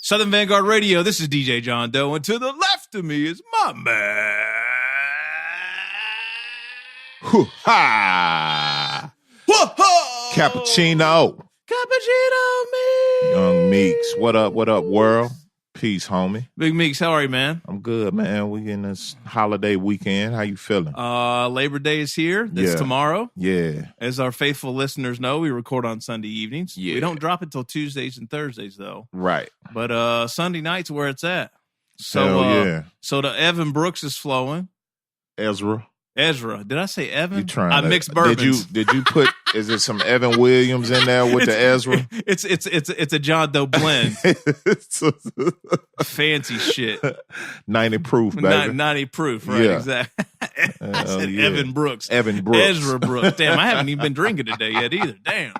Southern Vangard Radio. This is DJ John Doe, and to the left of me is my man. Ha! Cappuccino. Cappuccino me. Young Meeks. What up, world? Peace, homie. Big Meeks, how are you, man? I'm good, man. We in this holiday weekend. How you feeling? Labor Day is here. That's tomorrow. Yeah. As our faithful listeners know, we record on Sunday evenings. Yeah. We don't drop it till Tuesdays and Thursdays, though. Right. But Sunday night's where it's at. So, hell yeah. So the Evan Brooks is flowing. Ezra. Did I say Evan? I mixed bourbons. Did you put? Is it some Evan Williams in there with the Ezra? It's a John Doe blend. Fancy shit. 90 proof, baby. 90 proof, right? Yeah. Exactly. I said Evan Brooks. Ezra Brooks. Damn, I haven't even been drinking today yet either. Damn.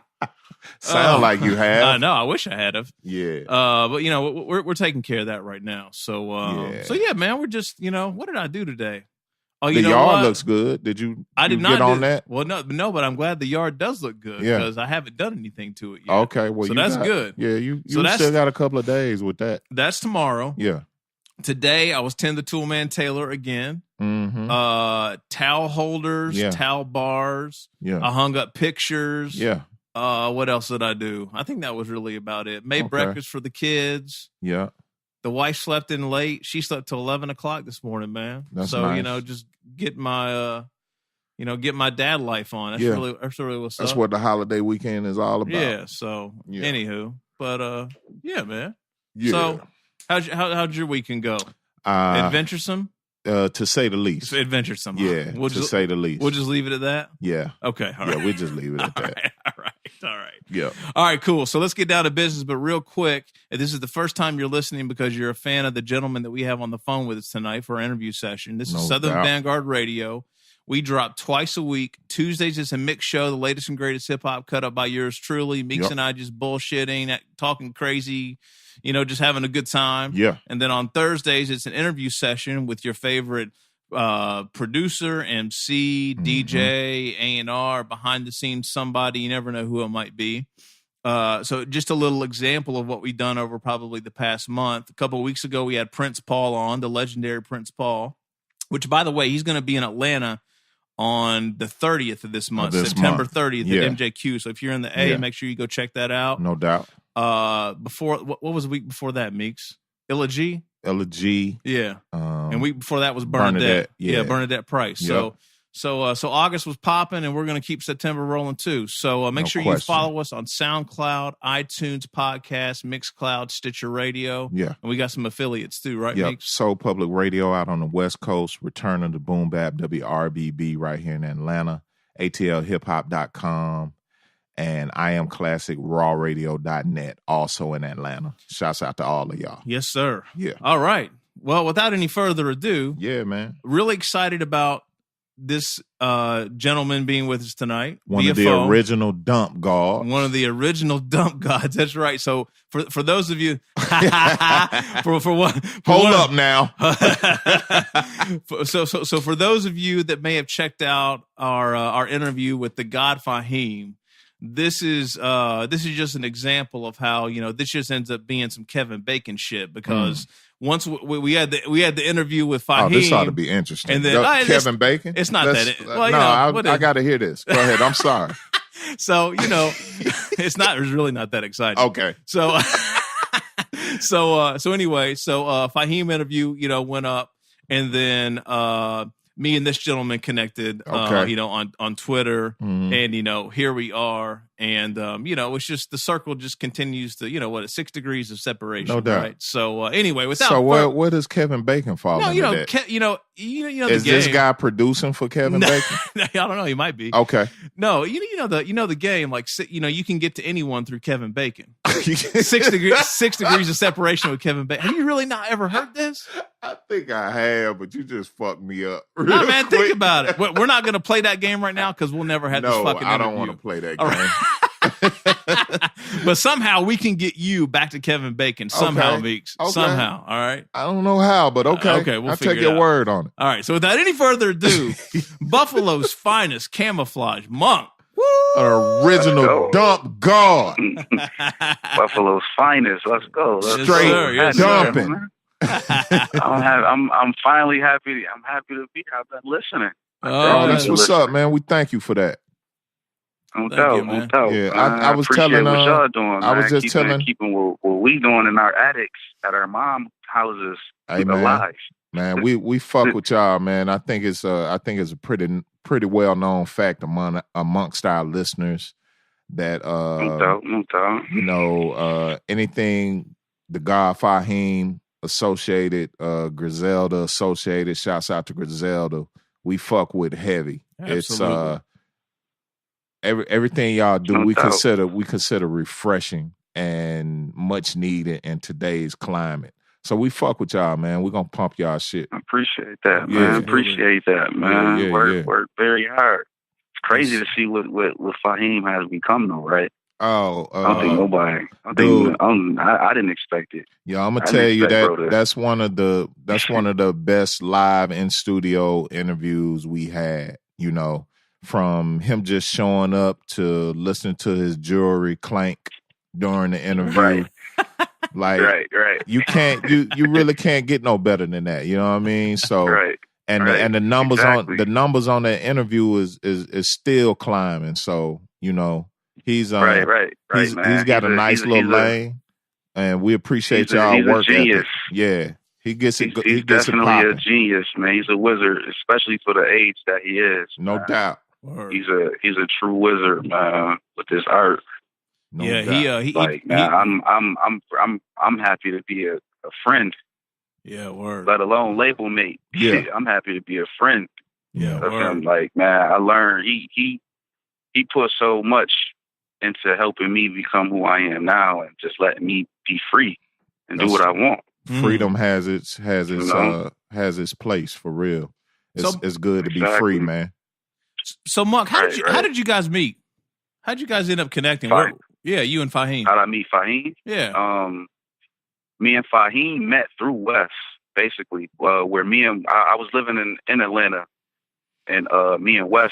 Sound like you have. I know. I wish I had have. Yeah. But you know, we're taking care of that right now. So yeah, man, we're just, what did I do today? Oh, the yard looks good. Did you? I did not get on that. Well, no, but I'm glad the yard does look good because I haven't done anything to it yet. Okay, well, so that's good. Yeah, you still got a couple of days with that. That's tomorrow. Yeah. Today I was tend the Toolman Taylor again. Mm-hmm. Towel holders, towel bars. Yeah. I hung up pictures. Yeah. What else did I do? I think that was really about it. Made breakfast for the kids. Yeah. The wife slept in late. She slept till 11 o'clock this morning, man. That's so nice. Just get my get my dad life on. That's really what's up. That's what the holiday weekend is all about. Yeah. So anywho, but yeah, man. Yeah. So how'd your weekend go? Adventuresome. To say the least. Adventuresome. Yeah. To say the least. We'll just leave it at that. Yeah. Okay. All right. Yeah, we just leave it at that. All right. Yeah. All right, cool. So let's get down to business, but real quick, if this is the first time you're listening because you're a fan of the gentleman that we have on the phone with us tonight for our interview session. This is Southern Vangard Radio. We drop twice a week. Tuesdays is a mix show, the latest and greatest hip-hop cut up by yours truly. Meeks and I just bullshitting, talking crazy, just having a good time. Yeah. And then on Thursdays, it's an interview session with your favorite producer, MC, DJ, A&R, behind the scenes somebody. You never know who it might be. So just a little example of what we've done over probably the past month. A couple of weeks ago, we had Prince Paul on, the legendary Prince Paul, which, by the way, he's going to be in Atlanta on the 30th of this month, September 30th at MJQ. So if you're in the A, make sure you go check that out. No doubt. Before what was the week before that, Meeks? Illa G? Illa G. Yeah. And week before that was Bernadette. Yeah, Bernadette Price. Yep. So August was popping, and we're going to keep September rolling too. So make sure you follow us on SoundCloud, iTunes Podcast, MIXCLOUD, Stitcher Radio. Yeah. And we got some affiliates too, right, Yep. Meeks? Soul Public Radio out on the West Coast, Return of the Boom Bap, WRBB right here in Atlanta, ATLHipHop.com. And I Am Classic RawRadio.net, also in Atlanta. Shouts out to all of y'all. Yes, sir. Yeah. All right. Well, without any further ado, yeah, man. Really excited about this gentleman being with us tonight. One of the original dump gods. One of the original dump gods. That's right. So for those of you, hold up now. So for those of you that may have checked out our interview with the God Fahim. This is just an example of how this just ends up being some Kevin Bacon shit because once we had the interview with Fahim, oh, this ought to be interesting. And then Kevin Bacon, it's not that. Well, I got to hear this. Go ahead. I'm sorry. So it's really not that exciting. Okay. So anyway, Fahim interview went up, and then me and this gentleman connected, on Twitter, and here we are, and it's just the circle just continues to 6 degrees of separation, no doubt. Right? So anyway, where does Kevin Bacon fall? No, into that? Is the this game. Guy producing for Kevin Bacon? I don't know. He might be. Okay. No, the game. Like you can get to anyone through Kevin Bacon. 6 degrees of separation with Kevin Bacon. Have you really not ever heard this? I think I have, but you just fucked me up. No, man, think about it. We're not going to play that game right now because we'll never have this fucking interview. I don't want to play that game. Right. But somehow we can get you back to Kevin Bacon. Somehow, Meeks. Okay. Somehow. All right. I don't know how, but okay. Okay, I'll take your word on it. All right. So without any further ado, Buffalo's finest camouflage monk. Original dump guard. Buffalo's finest. Let's go. Straight dumping. I'm finally happy. I'm happy to be here. I've been listening. Oh, that's what's up, man. We thank you for that. No doubt. Yeah, I was appreciate telling what y'all doing. I was just keeping what we doing in our attics at our mom houses alive. Man, we fuck with y'all, man. I think it's a pretty well known fact amongst our listeners that no doubt. You know, anything the God Fahim associated, Griselda associated, shouts out to Griselda, we fuck with heavy. Absolutely. It's everything y'all do, we consider refreshing and much needed in today's climate. So we fuck with y'all, man. We're gonna pump y'all shit. I appreciate that, man. Appreciate that, man. Work very hard. It's crazy to see what Fahim has become, though, right? Oh, I don't think nobody. I didn't expect it. Yeah, I'm gonna tell you that's one of the best live in studio interviews we had. You know, from him just showing up to listening to his jewelry clank during the interview. Right. Like, right. You really can't get no better than that. You know what I mean? So, and the numbers on that interview is still climbing. So, you know, he's he's got a nice little lane, and we appreciate y'all work ethic. Yeah, he gets it. He's definitely a genius, man. He's a wizard, especially for the age that he is. No doubt. He's a true wizard, man, with his art. No doubt. I'm happy to be a friend. Yeah, word. Let alone label mate. Yeah, I'm happy to be a friend. Yeah, of him. Like, man, I learned he put so much into helping me become who I am now, and just letting me be free and do what I want. Freedom has its place for real. It's good to be free, man. So, Monk, how did you guys meet? How did you guys end up connecting? Yeah, you and Fahim. How did I meet Fahim? Yeah. Me and Fahim met through Wes, basically. Where I was living in Atlanta, and me and Wes,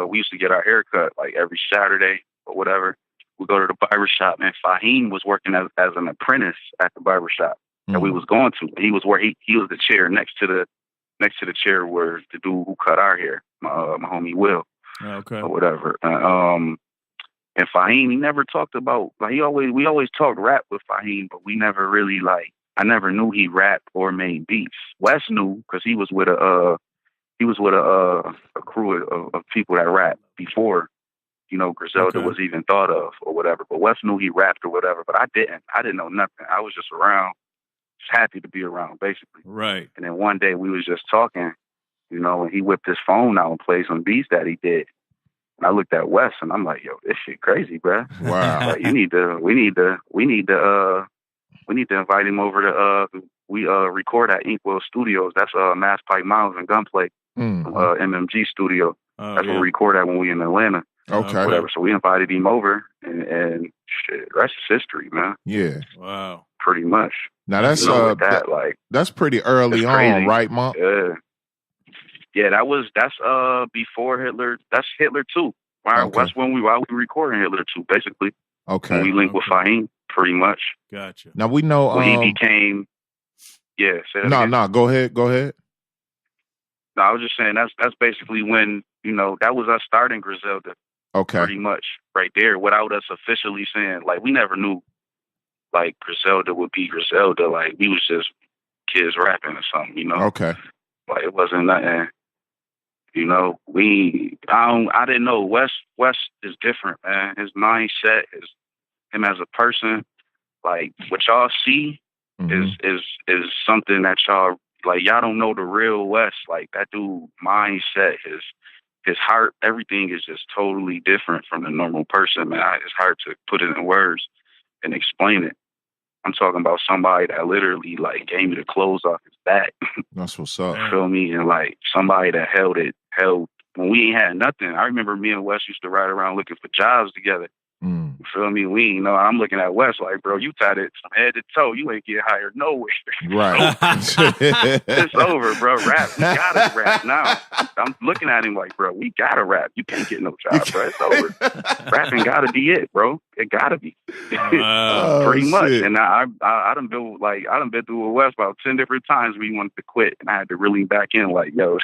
we used to get our hair cut like every Saturday or whatever. We go to the barbershop, and Fahim was working as an apprentice at the barbershop that we was going to. He was the chair next to the chair where the dude who cut our hair, my homie Will, or whatever. And Fahim, he never talked about, like, we always talked rap with Fahim, but we never really, like, I never knew he rapped or made beats. Wes knew, because he was with a crew of people that rap before, you know, Griselda was even thought of or whatever. But Wes knew he rapped or whatever, but I didn't know nothing. I was just around, just happy to be around, basically. Right. And then one day we was just talking, you know, and he whipped his phone out and played some beats that he did. And I looked at Wes and I'm like, yo, this shit crazy, bro. Wow. Like, we need to invite him over to record at Inkwell Studios. That's Mass Pike Miles and Gunplay, MMG Studio. That's where we record at when we in Atlanta. Okay. Whatever. So we invited him over, and shit, rest is history, man. Yeah. Wow. Pretty much. Now that's that's pretty early on, right, Monk? Yeah. Yeah, that's before Hitler. That's Hitler 2. Right? That's while we recording Hitler 2, basically. Okay. When we linked with Fahim, pretty much. Gotcha. Now we know when he became. Yeah. No. Go ahead. No, I was just saying that's basically when, you know, that was us starting Griselda. Okay. Pretty much right there, without us officially saying, like, we never knew, like, Griselda would be Griselda. Like, we was just kids rapping or something, you know. Okay. Like, it wasn't nothing. You know, I didn't know. Wes is different, man. His mindset, him as a person, like, what y'all see is something that y'all, like, y'all don't know the real Wes. Like, that dude mindset, his heart, everything is just totally different from the normal person, man. It's hard to put it in words and explain it. I'm talking about somebody that literally, like, gave me the clothes off his back. That's what's up. You feel me? And, like, somebody that held when we ain't had nothing. I remember me and Wes used to ride around looking for jobs together. Mm. You feel me? I'm looking at West like, bro, you tied it from head to toe. You ain't get hired nowhere. Right. It's over, bro. Rap. We gotta rap now. I'm looking at him like, bro, we gotta rap. You can't get no job, bro. It's over. Rapping gotta be it, bro. It gotta be. Pretty much. And I done been through with West about 10 different times where he wanted to quit, and I had to really back in like, yo,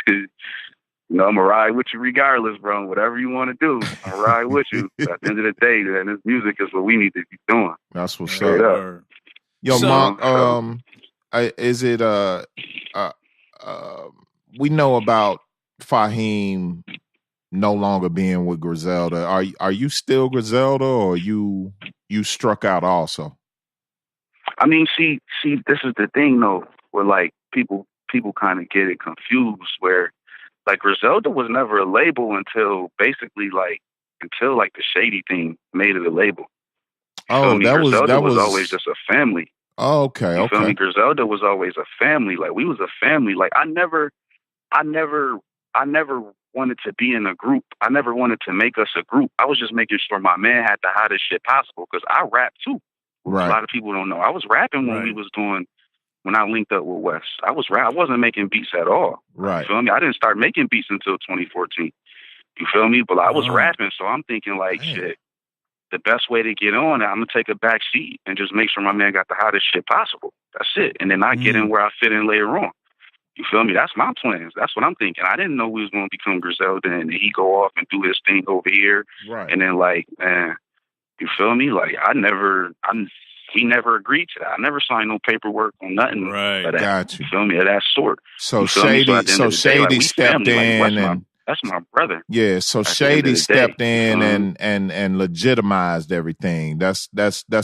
I'm going to ride with you regardless, bro. Whatever you want to do, I'll ride with you. At the end of the day, and this music is what we need to be doing. That's what's up. Yo, Monk, is it, we know about Fahim no longer being with Griselda. Are you still Griselda, or you struck out also? I mean, see, this is the thing, though, where, like, people kind of get it confused, where, like, Griselda was never a label until the Shady thing made it a label. Oh, Griselda was always just a family. Oh, okay. You feel me? Griselda was always a family. Like, we was a family. Like, I never wanted to be in a group. I never wanted to make us a group. I was just making sure my man had the hottest shit possible, because I rap too. Right. A lot of people don't know. I was rapping when I linked up with West. I wasn't making beats at all. Right. You feel me? I didn't start making beats until 2014. You feel me? But I was rapping, so I'm thinking like, shit, the best way to get on, I'm going to take a back seat and just make sure my man got the hottest shit possible. That's it. And then I get in where I fit in later on. You feel me? That's my plans. That's what I'm thinking. I didn't know we was going to become Griselda and he go off and do his thing over here. Right. And then, like, man, you feel me? Like, we never agreed to that. I never signed no paperwork on nothing. Right. Got you. You feel me? Of that sort. So Shady stepped in, and that's my brother. Yeah. So Shady stepped in and legitimized everything. That's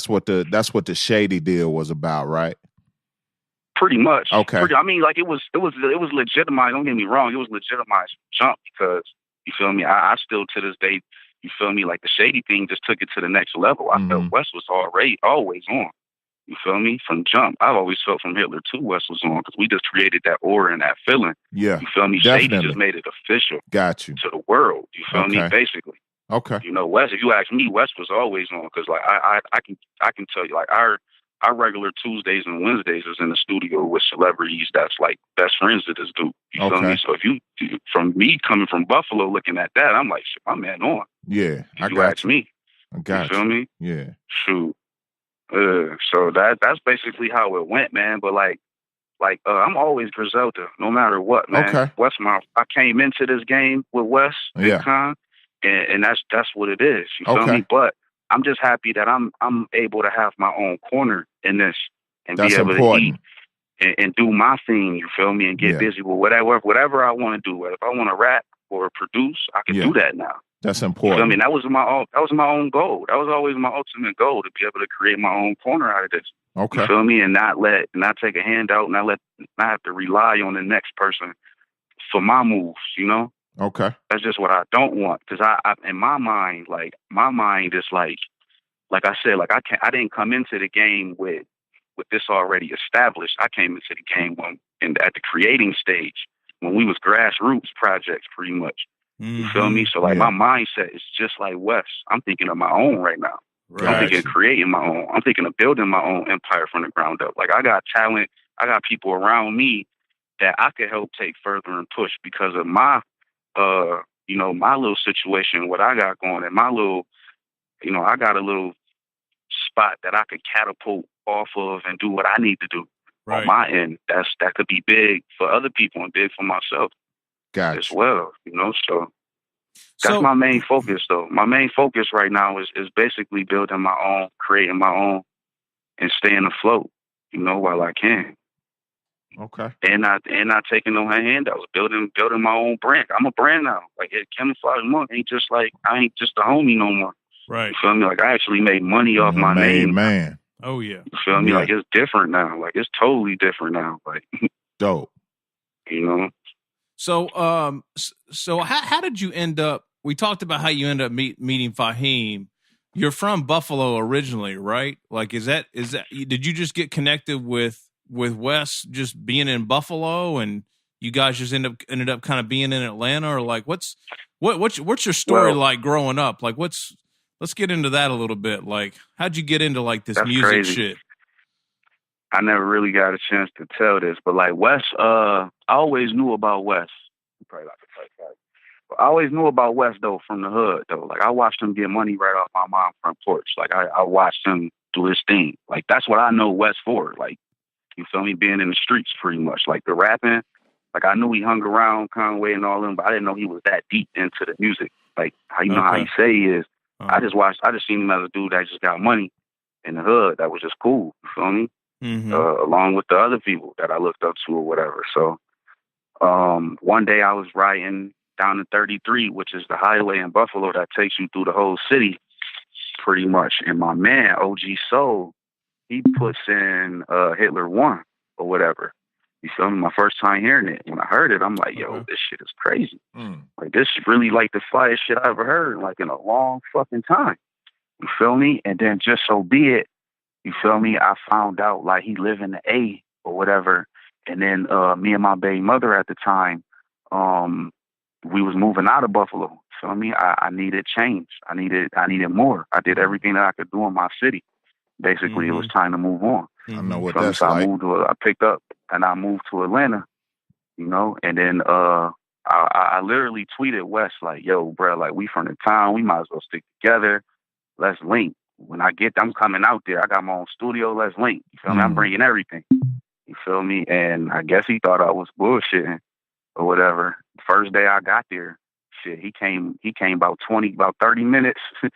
what the Shady deal was about, right? Pretty much. Okay. I mean, like, it was legitimized. Don't get me wrong. It was legitimized from jump, because you feel me. I still to this day. You feel me? Like, the Shady thing just took it to the next level. I felt West was always on. You feel me? From jump. I've always felt from Hitler too West was on, because we just created that aura and that feeling. Yeah. You feel me? Definitely. Shady just made it official. Got you. To the world. You feel me? Basically. Okay. You know, West, if you ask me, West was always on, because, like, I can tell you, like, our regular Tuesdays and Wednesdays is in the studio with celebrities that's like best friends to this dude. You feel me? So if you, from me coming from Buffalo looking at that, I'm like, shit, my man on. Yeah. You ask me. I got you. Feel me? Yeah. Shoot. So that's basically how it went, man. But like I'm always Griselda, no matter what, man. Okay. I came into this game with West, and that's what it is. You feel me? But I'm just happy that I'm able to have my own corner in this and that's be able important. to eat and do my thing. You feel me? And get busy with whatever I want to do. If I want to rap or produce, I can do that now. That's important. I mean, that was my own goal. That was always my ultimate goal, to be able to create my own corner out of this. Okay. You feel me? And not take a handout, not have to rely on the next person for my moves, you know? Okay. That's just what I don't want. Because I in my mind is like I said, like I didn't come into the game with this already established. I came into the game at the creating stage, when we was grassroots projects, pretty much. You feel me? So, like, my mindset is just like West. I'm thinking of my own right now. Right. I'm thinking of creating my own. I'm thinking of building my own empire from the ground up. Like, I got talent. I got people around me that I could help take further and push because of my, my little situation, what I got going, and my little, I got a little spot that I could catapult off of and do what I need to do on my end. That could be big for other people and big for myself. As well, so that's my main focus, though. My main focus right now is basically building my own, creating my own, and staying afloat, while I can. Okay. And not taking no handouts, building my own brand. I'm a brand now. Like, Camoflauge Monk ain't just like, I ain't just a homie no more. Right. You feel me? Like, I actually made money off my name. Man. Oh yeah. You feel me? Like, it's different now. Like, it's totally different now. Like, dope. So, how did you end up? We talked about how you ended up meeting Fahim. You're from Buffalo originally, right? Like, is that? Did you just get connected with Wes just being in Buffalo, and you guys just ended up kind of being in Atlanta, or like what's your story like growing up? Like, Let's get into that a little bit. Like, how'd you get into like this That's music crazy. shit? I never really got a chance to tell this, but like Wes, I always knew about Wes. Probably like I always knew about Wes though from the hood though. Like I watched him get money right off my mom's front porch. Like I watched him do his thing. Like that's what I know Wes for. Like you feel me, being in the streets pretty much. Like the rapping. Like I knew he hung around Conway and all them, but I didn't know he was that deep into the music. Like how you know how he say he is. I just seen him as a dude that just got money in the hood. That was just cool. You feel me? Mm-hmm. Along with the other people that I looked up to or whatever. So one day I was riding down to 33, which is the highway in Buffalo that takes you through the whole city pretty much. And my man, OG Soul, he puts in Hitler 1 or whatever. You feel me? My first time hearing it. When I heard it, I'm like, yo, this shit is crazy. Like, this is really like the flyest shit I ever heard, like, in a long fucking time. You feel me? And then just so be it, you feel me? I found out, like, he lived in the A or whatever. And then me and my baby mother at the time, we was moving out of Buffalo. You feel me? I needed change. I needed more. I did everything that I could do in my city. Basically, it was time to move on. I know what so that's so like. I picked up and I moved to Atlanta, you know, and then I literally tweeted Wes like, yo, bro, like we from the town, we might as well stick together. Let's link. When I'm coming out there. I got my own studio. Let's link. You feel me? I'm bringing everything. You feel me? And I guess he thought I was bullshitting or whatever. First day I got there, shit, he came about 30 minutes to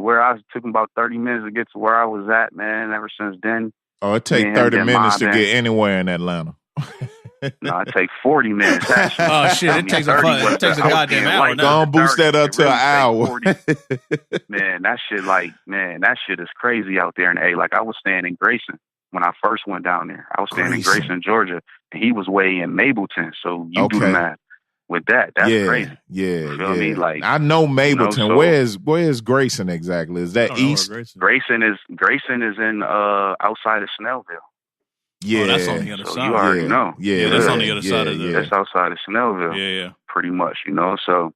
where I was. Took him about 30 minutes to get to where I was at, man. Ever since then. Oh, it takes 30 minutes to get anywhere in Atlanta. No, it takes 40 minutes. Actually. Oh shit! It takes a goddamn hour. Don't boost that up to an hour. Man, that shit is crazy out there in A. Like I was staying in Grayson when I first went down there. I was staying in Grayson, Georgia, and he was way in Mableton. So you do the math with that. That's crazy. Yeah, feel me? Like I know Mableton. You know, where's Grayson exactly? Is that east? Grayson is in outside of Snellville. Yeah, that's on the other side. You already know. Yeah, that's on the other side of the. That's outside of Snellville. Yeah, pretty much. You know, so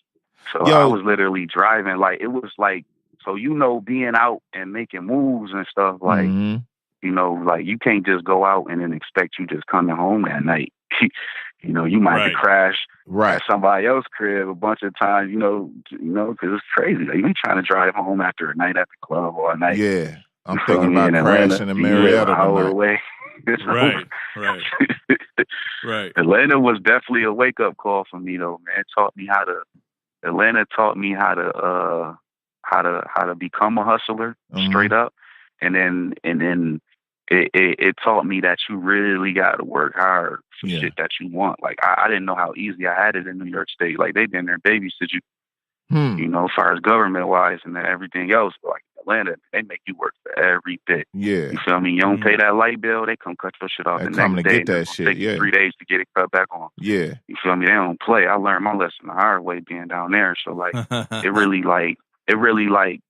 I was literally driving. Like it was like, so you know, being out and making moves and stuff. Like you know, like you can't just go out and then expect you just coming home that night. You know, you might have crashed at somebody else's crib a bunch of times. You know, because it's crazy. Like, you ain't trying to drive home after a night at the club or a night. Yeah, I'm thinking about crashing in Marietta away. Right. Atlanta was definitely a wake up call for me, though. Man, Atlanta taught me how to become a hustler straight up, and then it taught me that you really got to work hard for shit that you want. Like I didn't know how easy I had it in New York State. Like they've been there babysit you, you know, as far as government wise and everything else. But like Atlanta, they make you work for every bit. Yeah, you feel me? You don't pay that light bill, they come cut your shit off the next day. Get that shit. Take 3 days to get it cut back on. Yeah, you feel me? They don't play. I learned my lesson the hard way being down there. So like, it really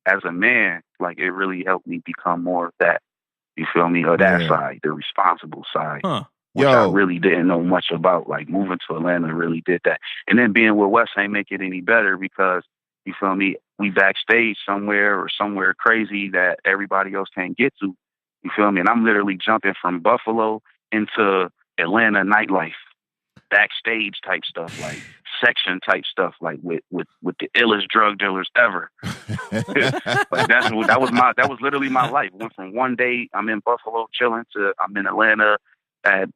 as a man, like it really helped me become more of that. You feel me? Or that side, the responsible side. Which I really didn't know much about. Like moving to Atlanta really did that. And then being with Wes ain't make it any better because, you feel me, we backstage somewhere crazy that everybody else can't get to. You feel me? And I'm literally jumping from Buffalo into Atlanta nightlife. Backstage type stuff, like section type stuff, like with the illest drug dealers ever. Like that was literally my life. Went from one day I'm in Buffalo chilling to I'm in Atlanta at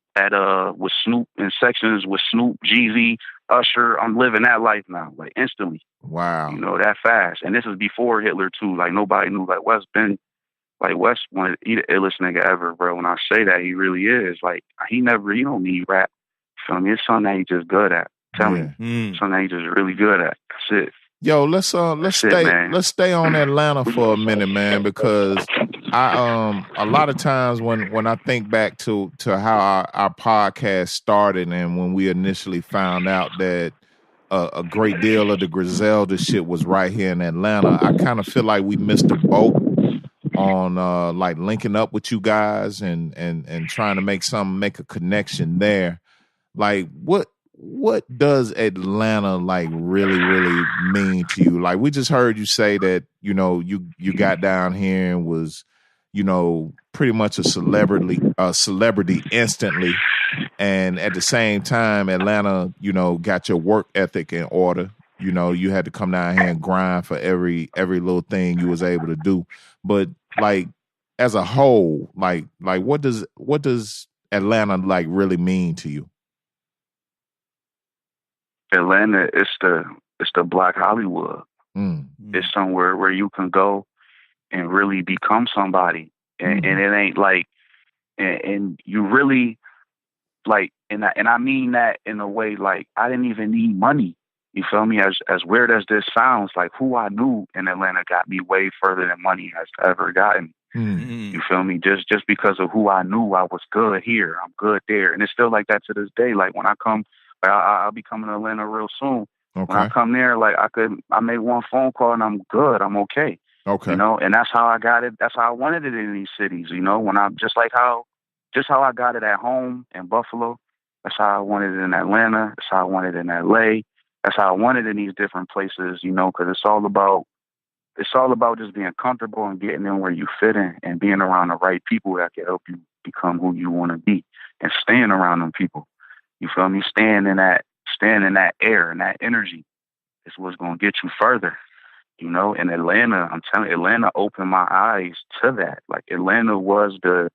with Snoop in sections with Snoop, Jeezy, Usher. I'm living that life now, like instantly. Wow. You know, that fast. And this is before Hitler too. Like nobody knew. Like Wes wanted he the illest nigga ever, bro. When I say that, he really is. Like he don't need rap. Feel me? It's something that he just good at. Tell me, something that he just really good at. That's it. Yo, let's stay on Atlanta for a minute, man, because I a lot of times when I think back to how our podcast started and when we initially found out that a great deal of the Griselda shit was right here in Atlanta, I kind of feel like we missed the boat on like linking up with you guys and trying to make a connection there. Like what does Atlanta like really, really mean to you? Like we just heard you say that, you know, you got down here and was, you know, pretty much a celebrity instantly. And at the same time, Atlanta, you know, got your work ethic in order. You know, you had to come down here and grind for every little thing you was able to do. But like as a whole, like what does Atlanta like really mean to you? Atlanta, it's the Black Hollywood. It's somewhere where you can go and really become somebody, and it ain't like, and you really like, and I mean that in a way like I didn't even need money. You feel me? As weird as this sounds, like who I knew in Atlanta got me way further than money has ever gotten. You feel me? Just because of who I knew, I was good here. I'm good there, and it's still like that to this day. Like when I come. I'll be coming to Atlanta real soon. Okay. When I come there, like I make one phone call and I'm good. I'm okay. Okay. You know, and that's how I got it. That's how I wanted it in these cities. You know, when I just how I got it at home in Buffalo. That's how I wanted it in Atlanta. That's how I wanted it in LA. That's how I wanted it in these different places. You know, because it's all about just being comfortable and getting in where you fit in and being around the right people that can help you become who you want to be and staying around them people. You feel me? Staying in that air and that energy is what's going to get you further. You know, in Atlanta, I'm telling you, Atlanta opened my eyes to that. Like Atlanta was the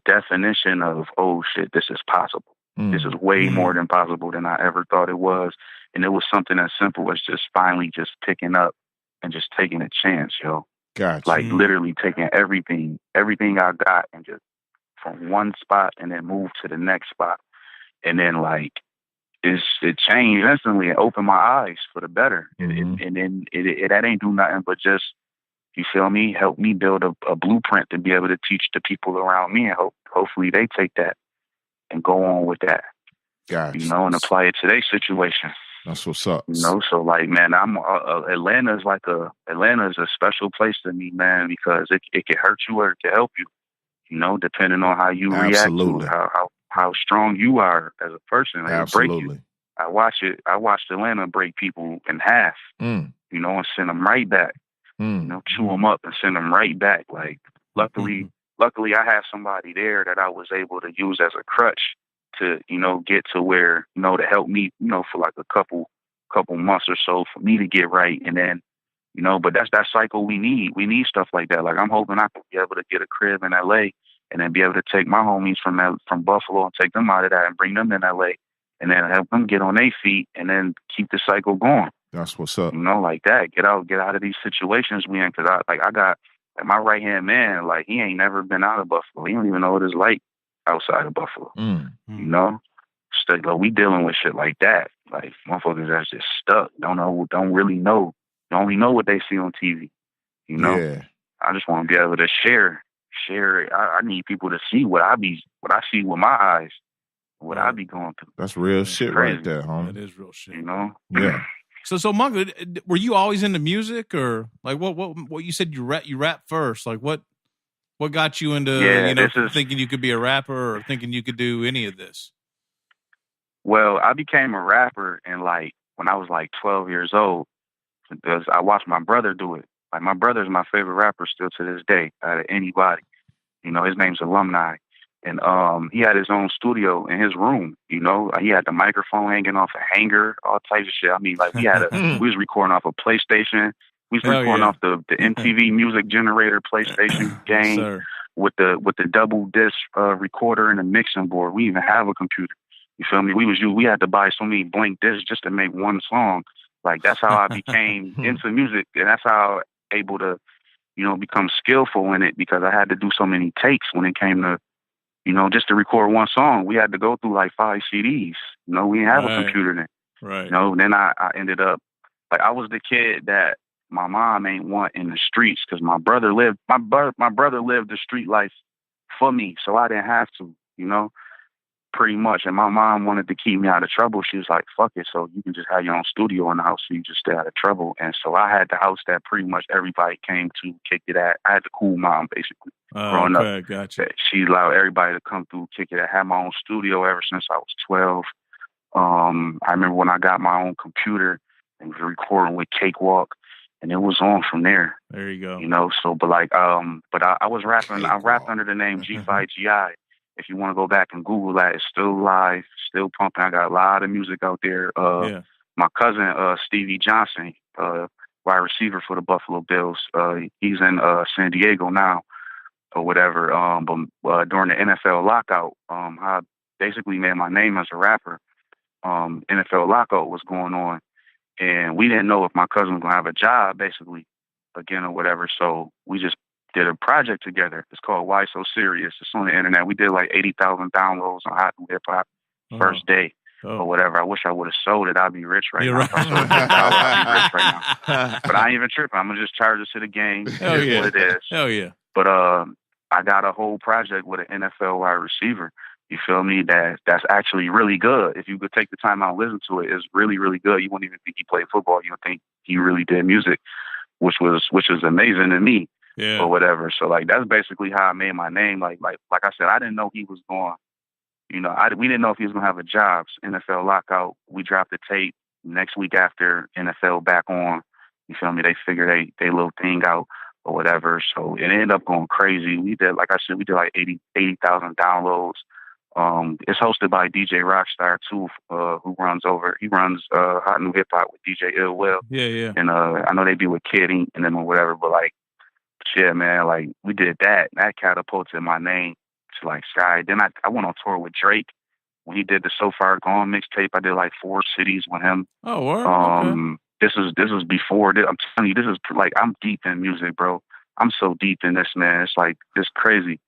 definition of, oh shit, this is possible. This is way more than possible than I ever thought it was. And it was something as simple as just finally just picking up and just taking a chance, yo. Gotcha. Like literally taking everything I got and just from one spot and then move to the next spot. And then like it changed instantly and opened my eyes for the better. And then that ain't do nothing but just, you feel me, help me build a blueprint to be able to teach the people around me, and hopefully they take that and go on with that. Gotcha. You know, and apply it to their situation. That's what's up. You know, so like, man, Atlanta is a special place to me, man, because it can hurt you or it can help you. You know, depending on how you react to it, how strong you are as a person. Like, absolutely. Break you. I watched Atlanta break people in half, you know, and send them right back. You know, chew them up and send them right back. Like, luckily I have somebody there that I was able to use as a crutch to, you know, get to where, you know, to help me, you know, for like a couple months or so for me to get right. And then, you know, but that's that cycle we need. We need stuff like that. Like, I'm hoping I can be able to get a crib in LA and then be able to take my homies from Buffalo and take them out of that and bring them in LA and then help them get on their feet and then keep the cycle going. That's what's up. You know, like that. Get out of these situations we in. Cause I got like my right hand man, like he ain't never been out of Buffalo. He don't even know what it's like outside of Buffalo. You know? So we dealing with shit like that. Like motherfuckers that's just stuck. Don't really know. They only know what they see on TV. You know? Yeah. I just want to be able to share. I need people to see what I see with my eyes, what I be going through. That's real shit right there, homie. That is real shit. You know? Yeah. So Mongo, were you always into music, or like what you said you rap first? Like what got you into thinking you could be a rapper or thinking you could do any of this? Well, I became a rapper when I was like 12 years old because I watched my brother do it. Like my brother's my favorite rapper still to this day out of anybody. You know, his name's Alumni. And he had his own studio in his room, you know. He had the microphone hanging off a hanger, all types of shit. I mean, like we was recording off a PlayStation. We was recording off the MTV Music Generator PlayStation game with the double disc recorder and a mixing board. We even have a computer. You feel me? We had to buy so many blank discs just to make one song. Like that's how I became into music, and that's how I was able to, you know, become skillful in it because I had to do so many takes when it came to, you know, just to record one song. We had to go through like 5 CDs. You know, we didn't have a computer then. Right. You know, then I ended up like I was the kid that my mom ain't want in the streets because my brother lived the street life for me, so I didn't have to, you know, pretty much. And my mom wanted to keep me out of trouble. She was like, fuck it, so you can just have your own studio in the house so you just stay out of trouble. And so I had the house that pretty much everybody came to, kicked it at. I had the cool mom, basically. growing up. Gotcha. She allowed everybody to come through, kick it. I had my own studio ever since I was 12. I remember when I got my own computer and was recording with Cakewalk, and it was on from there. There you go. You know, so, but like, but I was rapping, I rapped under the name G5GI. If you want to go back and Google that, it's still live, still pumping. I got a lot of music out there. My cousin, Stevie Johnson, wide receiver for the Buffalo Bills, he's in San Diego now or whatever. But during the NFL lockout, I basically made my name as a rapper. NFL lockout was going on, and we didn't know if my cousin was going to have a job, basically, again or whatever. So we just did a project together. It's called Why So Serious. It's on the internet. We did like 80,000 downloads on Hot New Hip Hop first day or whatever. I wish I would have sold it. I'd be rich right now. If I sold it, I'd be rich right now. But I ain't even tripping. I'm gonna just charge it to the game. Hell yeah. What it is. Hell yeah. But I got a whole project with an NFL wide receiver. You feel me? That's actually really good. If you could take the time out and listen to it, it's really, really good. You wouldn't even think he played football. You would think he really did music, which is amazing to me. Yeah. Or whatever. So like that's basically how I made my name. Like I said, I didn't know he was going. You know, we didn't know if he was gonna have a job. NFL lockout. We dropped the tape next week after NFL back on. You feel me? They figured they little thing out or whatever. So it ended up going crazy. We did, like I said, we did like 80,000 downloads. It's hosted by DJ Rockstar too, who runs Hot New Hip Hop with DJ Ill Will. Yeah. And I know they be with Kid Ink and them or whatever, but like. Yeah, man, like we did that. That catapulted my name to like sky. Then I went on tour with Drake when he did the So Far Gone mixtape. I did like 4 cities with him. Oh, wow. Okay. This was before. I'm telling you, this is like I'm deep in music, bro. I'm so deep in this, man. It's like it's crazy.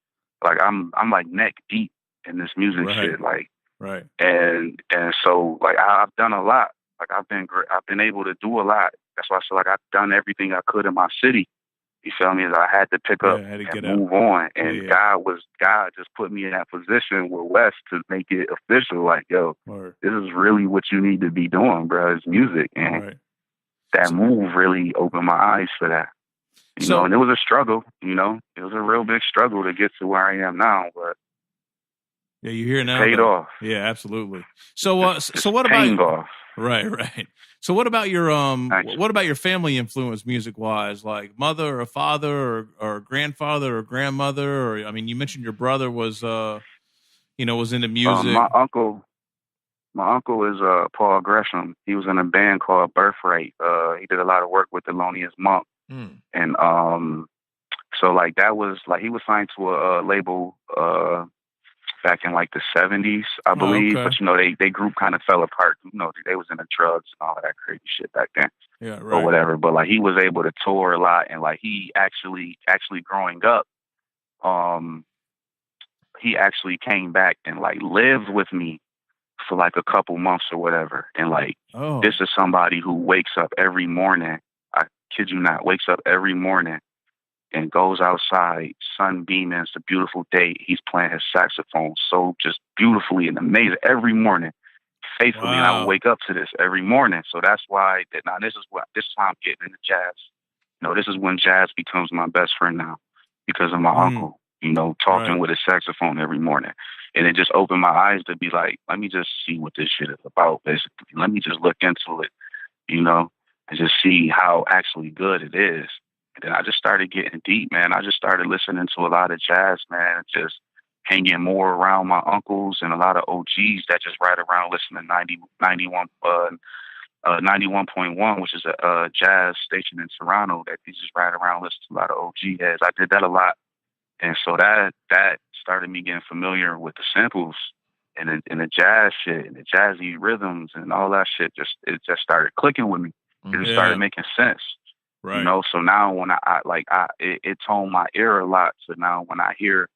Like I'm like neck deep in this music shit. Like right. And so like I've done a lot. Like I've been able to do a lot. That's why I said like I've done everything I could in my city. You feel me? I had to pick up and move on. And God just put me in that position with West to make it official. Like, yo, this is really what you need to be doing, bro. It's music. And that move really opened my eyes for that. You know, and it was a struggle, you know. It was a real big struggle to get to where I am now, but yeah, you hear now. Paid off. Yeah, absolutely. So what about off. Right. So what about your family influence music wise, like mother or father or grandfather or grandmother? Or I mean, you mentioned your brother was into music. My uncle is Paul Gresham. He was in a band called Birthright. He did a lot of work with Thelonious Monk. And so like that was like he was signed to a label back in like the 70s, I believe. But you know, they group kind of fell apart. You know, they was into drugs and all of that crazy shit back then. Yeah, right. Or whatever. But like he was able to tour a lot, and like he actually growing up, he actually came back and like lived with me for like a couple months or whatever. And like this is somebody who wakes up every morning, I kid you not, wakes up every morning and goes outside, sun beaming, it's a beautiful day. He's playing his saxophone so just beautifully and amazing every morning, faithfully. Wow. And I would wake up to this every morning. So that's why now this is how I'm getting into jazz. You know, this is when jazz becomes my best friend now because of my uncle, you know, talking with his saxophone every morning. And it just opened my eyes to be like, let me just see what this shit is about, basically. Let me just look into it, you know, and just see how actually good it is. And then I just started getting deep, man. I just started listening to a lot of jazz, man, just hanging more around my uncles and a lot of OGs that just ride around listening to 91.1, which is a jazz station in Toronto that they just ride around listening to a lot of OG heads. I did that a lot. And so that started me getting familiar with the samples and the jazz shit and the jazzy rhythms and all that shit. It just started clicking with me. It just started making sense. Right. You know, so now when it toned my ear a lot. So now when I hear,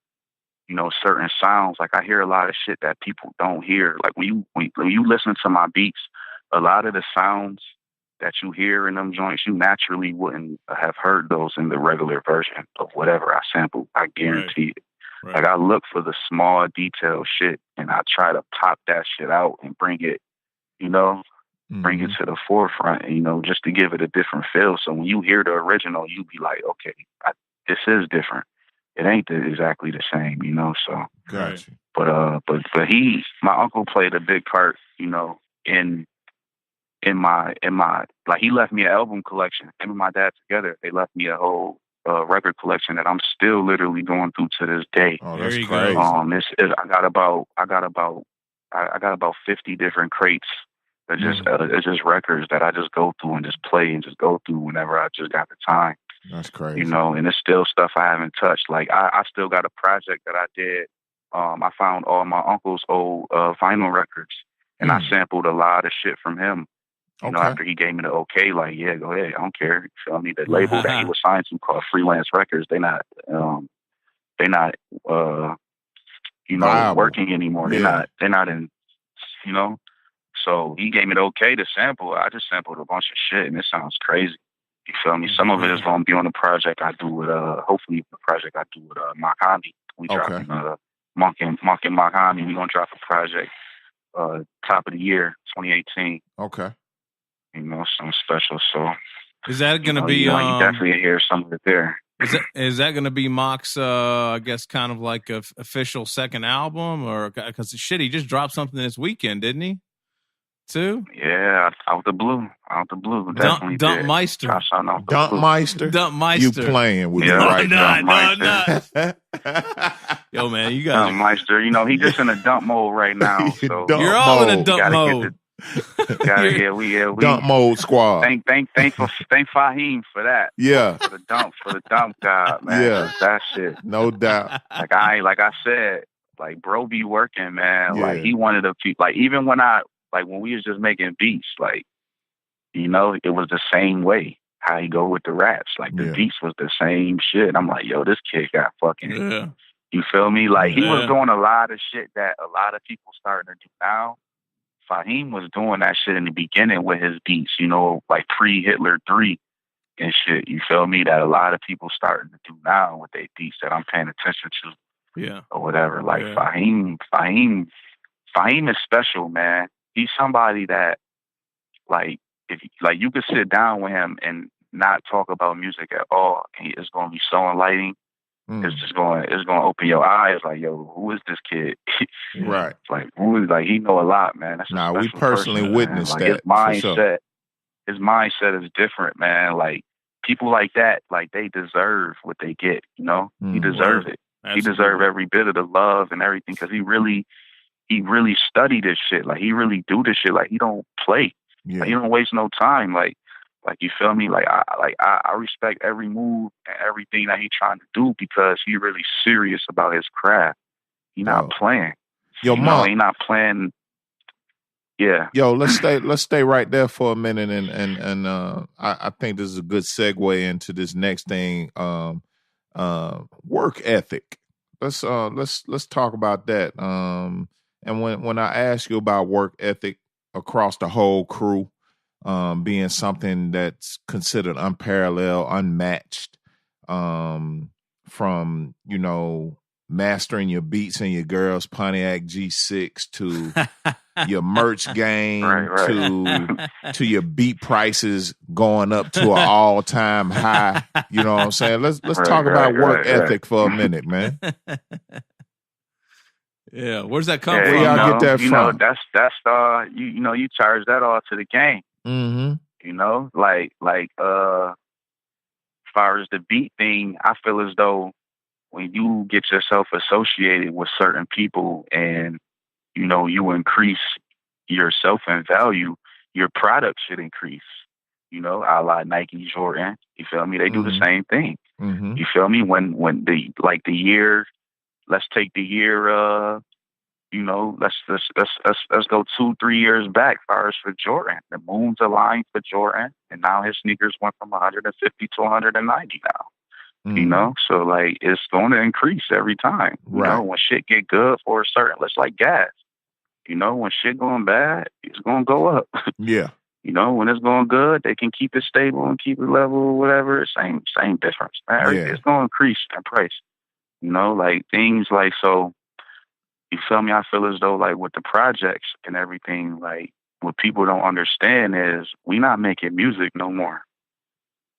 you know, certain sounds, like I hear a lot of shit that people don't hear. Like when you listen to my beats, a lot of the sounds that you hear in them joints, you naturally wouldn't have heard those in the regular version of whatever I sampled. I guarantee it. Right. Like I look for the small detail shit and I try to pop that shit out and bring it, you know, bring it to the forefront, and, you know, just to give it a different feel. So when you hear the original, you be like, okay, this is different. exactly the same, you know. So, gotcha. But my uncle played a big part, you know, in my like he left me an album collection. Him and my dad together, they left me a whole record collection that I'm still literally going through to this day. Oh, that's crazy. I got about 50 different crates. It's just records that I just go through and just play and just go through whenever I just got the time. That's crazy. You know, and it's still stuff I haven't touched. Like I still got a project that I did. I found all my uncle's old vinyl records, and I sampled a lot of shit from him. You know, after he gave me the okay, like, yeah, go ahead, I don't care. You feel me? The label that he was signed to called Freelance Records, they not you know, viable. Working anymore. They're not in, you know. So he gave me the okay to sample. I just sampled a bunch of shit, and it sounds crazy. You feel me? Some of it is going to be on the project I do with, hopefully the project I do with Makami. We dropping Monk and Makami. We're going to drop a project top of the year, 2018. Okay. You know, something special. So is that going to be? You definitely hear some of it there. Is that going to be Mock's? I guess kind of like a official second album, or because shit, he just dropped something this weekend, didn't he? Too? Yeah, out the blue. Definitely Dump Meister. You playing with me right now? Yo, man, you got Dump Meister. You know, he just in a dump mode right now. So you're all in a dump mode. We dump mode squad. Thank Fahim for that. Yeah, for the dump god, man. Yeah, that shit, no doubt. Like I said, like bro be working, man. Yeah. Like he wanted to keep, like even when we was just making beats, like, you know, it was the same way how he go with the raps. Like the beats was the same shit. I'm like, yo, this kid got fucking. You feel me? Like he was doing a lot of shit that a lot of people starting to do now. Fahim was doing that shit in the beginning with his beats, you know, like pre-Hitler 3 and shit. You feel me? That a lot of people starting to do now with their beats that I'm paying attention to. Yeah. Or whatever. Like Fahim is special, man. He's somebody that, like, if like you could sit down with him and not talk about music at all, and it's going to be so enlightening. It's going to open your eyes. Like, yo, who is this kid? Right. Like, he know a lot, man. That's we personally person, witnessed that. Like, his mindset is different, man. Like people like that, like they deserve what they get. You know, he deserves it. Absolutely. He deserves every bit of the love and everything because he really studied this shit. Like he really do this shit. Like he don't play. Yeah. Like, he don't waste no time. Like you feel me? Like I respect every move and everything that he trying to do because he really serious about his craft. He not playing. Yo, Mom, he not playing. Yeah. Yo, let's stay right there for a minute, and I think this is a good segue into this next thing. Work ethic. Let's talk about that. And when I ask you about work ethic across the whole crew, being something that's considered unparalleled, unmatched, from, you know, mastering your beats in your girl's Pontiac G6 to your merch game, to your beat prices going up to an all-time high. You know what I'm saying? Let's talk about work ethic for a minute, man. Yeah, where's that come from? Where y'all get that from? Know, that's you charge that all to the game. Mm-hmm. You know, like as far as the beat thing, I feel as though when you get yourself associated with certain people and, you know, you increase yourself in value, your product should increase. You know, a la Nike, Jordan. You feel me? They do the same thing. Mm-hmm. You feel me? When the year, let's take the year, you know, let's go 2-3 years back. As far as for Jordan, the moons aligned for Jordan, and now his sneakers went from 150 to 190 now. You know, so like it's going to increase every time. You know, when shit get good for a certain, let's like gas. You know, when shit going bad, it's going to go up. Yeah. You know, when it's going good, they can keep it stable and keep it level, whatever. Same difference. Man. Yeah. It's going to increase in price. You know, like things like, so you feel me? I feel as though like with the projects and everything, like what people don't understand is we not making music no more.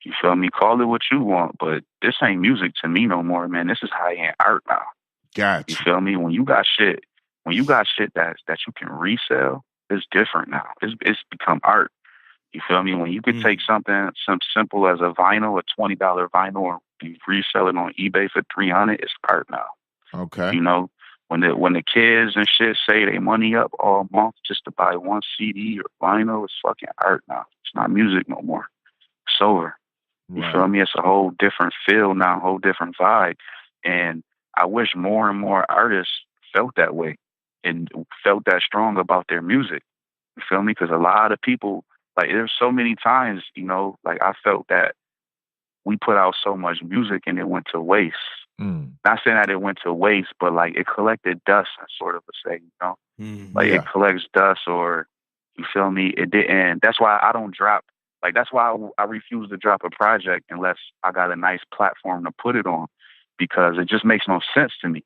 You feel me? Call it what you want, but this ain't music to me no more, man. This is high-end art now. Gotcha. You feel me? When you got shit that you can resell, it's different now. It's become art. You feel me? When you could take something simple as a vinyl, a $20 vinyl, and you resell it on eBay for $300, it's art now. Okay. You know, when the kids and shit say they money up all month just to buy one CD or vinyl, it's fucking art now. It's not music no more. It's over. You feel me? It's a whole different feel now, a whole different vibe. And I wish more and more artists felt that way and felt that strong about their music. You feel me? Because a lot of people, like, there's so many times, you know, like I felt that we put out so much music and it went to waste. Not saying that it went to waste, but like it collected dust, sort of a say, you know? Like it collects dust, or you feel me? It didn't. That's why I don't drop. Like, that's why I refuse to drop a project unless I got a nice platform to put it on, because it just makes no sense to me.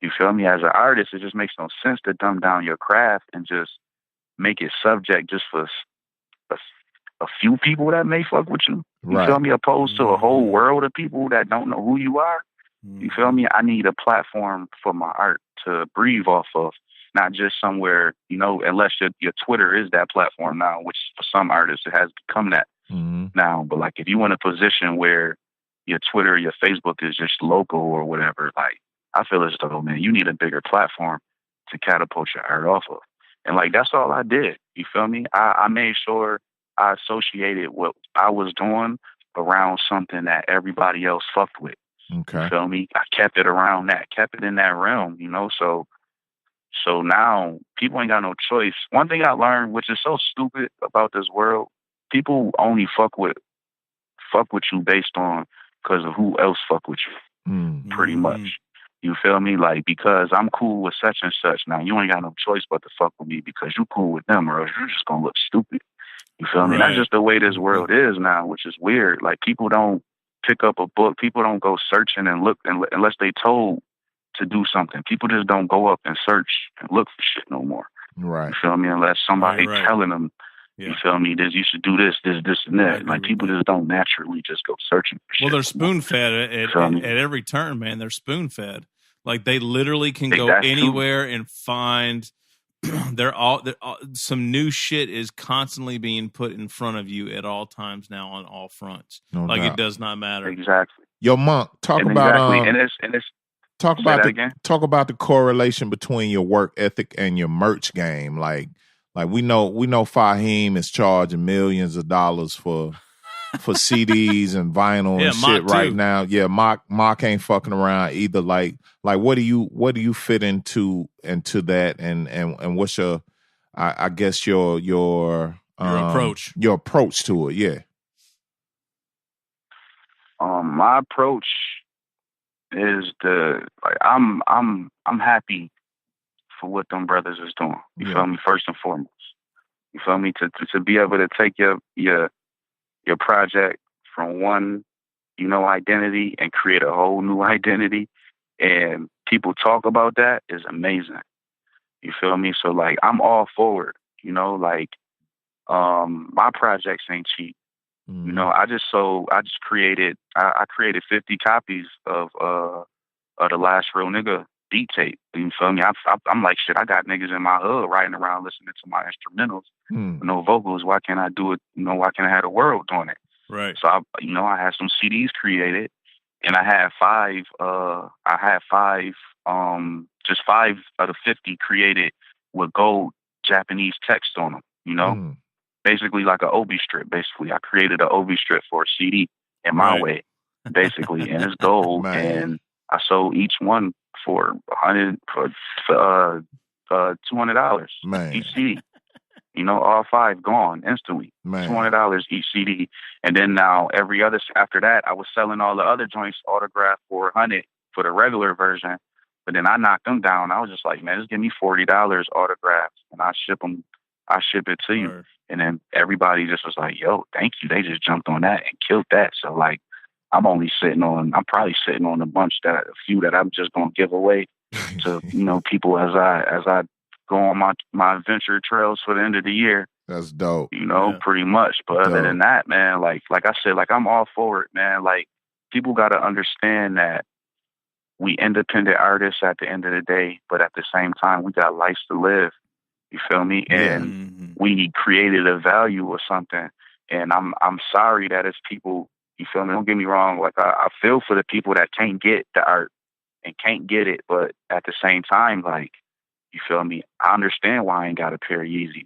You feel me? As an artist, it just makes no sense to dumb down your craft and just make it subject just for a few people that may fuck with you. You feel me? Opposed to a whole world of people that don't know who you are. You feel me? I need a platform for my art to breathe off of, not just somewhere, you know, unless your Twitter is that platform now, which for some artists it has become that now. But like, if you in a position where your Twitter or your Facebook is just local or whatever, like, I feel as though, man, you need a bigger platform to catapult your art off of. And like, that's all I did. You feel me? I made sure I associated what I was doing around something that everybody else fucked with. Okay. You feel me? I kept it around that, kept it in that realm, you know? So now people ain't got no choice. One thing I learned, which is so stupid about this world, people only fuck with you based on because of who else fuck with you, pretty much. You feel me? Like, because I'm cool with such and such. Now, you ain't got no choice but to fuck with me because you cool with them, or else you're just going to look stupid. You feel me? That's just the way this world is now, which is weird. Like, people don't pick up a book. People don't go searching and look unless they told to do something. People just don't go up and search and look for shit no more. Right. You feel me? Unless somebody telling them, you feel me, you should do this, and that. Like, people just don't naturally just go searching for shit. Well, they're spoon-fed at every turn, man. They're spoon-fed. Like, they literally can go anywhere and find... some new shit is constantly being put in front of you at all times now on all fronts. No doubt. It does not matter. Exactly. Yo, Monk, talk about the correlation between your work ethic and your merch game. Like we know Fahim is charging millions of dollars for CDs and vinyl and shit right now. Yeah, Mark ain't fucking around either. Like what do you fit into that, and what's your I guess your approach. Your approach to it, yeah. My approach is I'm happy for what them brothers is doing. You feel me? First and foremost. You feel me? To be able to take your project from one, you know, identity and create a whole new identity, and people talk about that is amazing. You feel me? So like, I'm all forward, you know, like, my projects ain't cheap. You know, I created 50 copies of the Last Real Nigga beat tape. You feel me? I'm like, shit, I got niggas in my hood riding around listening to my instrumentals. No vocals. Why can't I do it? You know, why can't I have the world doing it? Right. So I had some CDs created, and I had five, just 5 out of 50 created with gold Japanese text on them, you know? Basically like an Obi strip, basically. I created an Obi strip for a CD in my way, basically, and it's gold. And I sold each one for $200 each CD. You know, all 5 gone instantly. $200 each CD. And then now after that, I was selling all the other joints autographed for $100 for the regular version. But then I knocked them down. I was just like, man, just give me $40 autographs, and I ship it to you. And then everybody just was like, yo, thank you. They just jumped on that and killed that. So like, I'm probably sitting on a few that I'm just going to give away to, you know, people as I go on my adventure trails for the end of the year. That's dope. You know, pretty much. But other than that, man, like I said, like I'm all for it, man. Like people got to understand that we independent artists at the end of the day, but at the same time, we got lives to live. You feel me? And we created a value or something. And I'm sorry that it's people, you feel me? Don't get me wrong. Like I feel for the people that can't get the art and can't get it. But at the same time, like, you feel me? I understand why I ain't got a pair of Yeezys.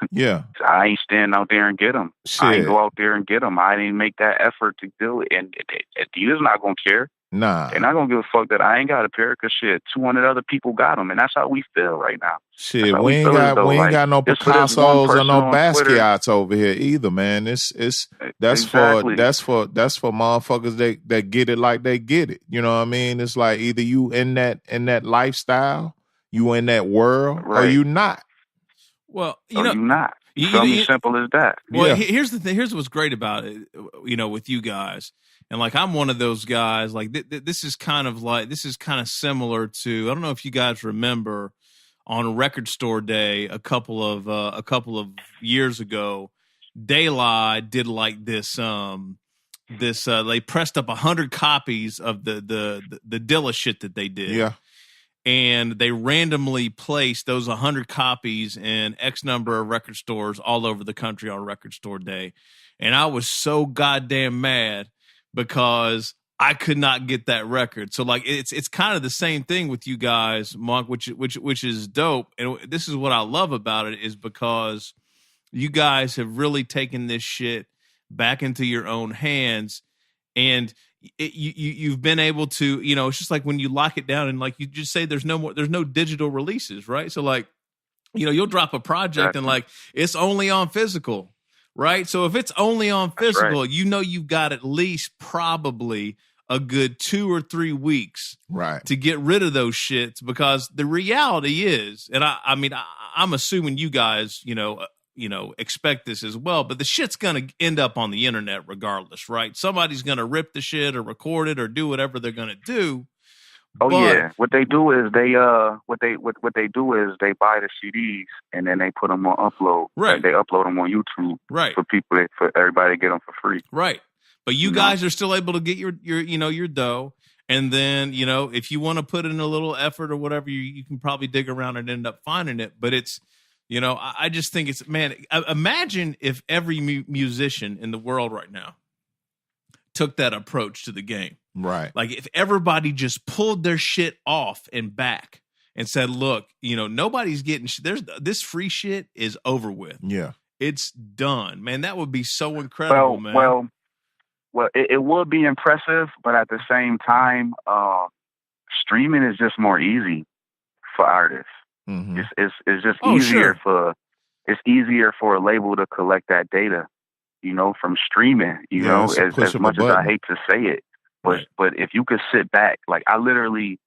Yeah. I ain't standing out there and get them. I ain't go out there and get them. I didn't make that effort to do it. And Adidas not going to care. Nah. They're not going to give a fuck that I ain't got a pair because shit, 200 other people got them. And that's how we feel right now. Shit, we ain't got no Picassos or no Basquiat's over here either, man. That's for motherfuckers that get it like they get it. You know what I mean? It's like either you in that lifestyle, you in that world, or you not. Well, you're not. You feel me? Simple as that. Well, here's the thing. Here's what's great about it, you know, with you guys. And like, I'm one of those guys, like this is kind of similar to, I don't know if you guys remember on Record Store Day, a couple of years ago, De La did like this, they pressed up 100 copies of the Dilla shit that they did. Yeah. And they randomly placed those 100 copies in X number of record stores all over the country on Record Store Day. And I was so goddamn mad because I could not get that record. So like it's kind of the same thing with you guys, Monk, which is dope. And this is what I love about it is because you guys have really taken this shit back into your own hands, and you've been able to, you know, it's just like when you lock it down and like you just say there's no digital releases, right? So like, you know, you'll drop a project and like it's only on physical. Right. So if it's only on physical, you know, you've got at least probably a good 2 or 3 weeks to get rid of those shits, because the reality is, and I mean, I'm assuming you guys, you know, expect this as well, but the shit's going to end up on the internet regardless. Right. Somebody's going to rip the shit or record it or do whatever they're going to do. Yeah, what they do is they buy the CDs and then they put them on upload. Right. They upload them on YouTube. Right. For everybody to get them for free. Right. But you guys are still able to get your dough, and then, you know, if you want to put in a little effort or whatever, you can probably dig around and end up finding it. But it's, you know, I just think it's, man, imagine if every musician in the world right now took that approach to the game. Right. Like if everybody just pulled their shit off and back and said, look, you know, nobody's getting this free shit is over with. Yeah. It's done, man. That would be so incredible, man. Well, it would be impressive, but at the same time, streaming is just more easy for artists. Mm-hmm. It's just easier it's easier for a label to collect that data, you know, from streaming, you know, as much as I hate to say it. But if you could sit back, like I literally,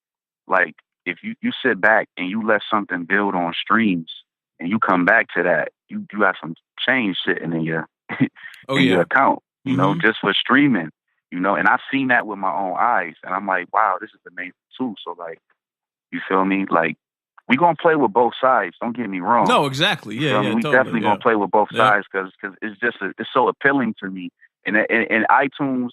like if you sit back and you let something build on streams and you come back to that, you got some change sitting in your your account, you know, just for streaming, you know. And I've seen that with my own eyes, and I'm like, wow, this is amazing too. So like, you feel me? Like, we gonna play with both sides. Don't get me wrong. No, exactly. Yeah, we definitely gonna play with both sides because it's just it's so appealing to me. And iTunes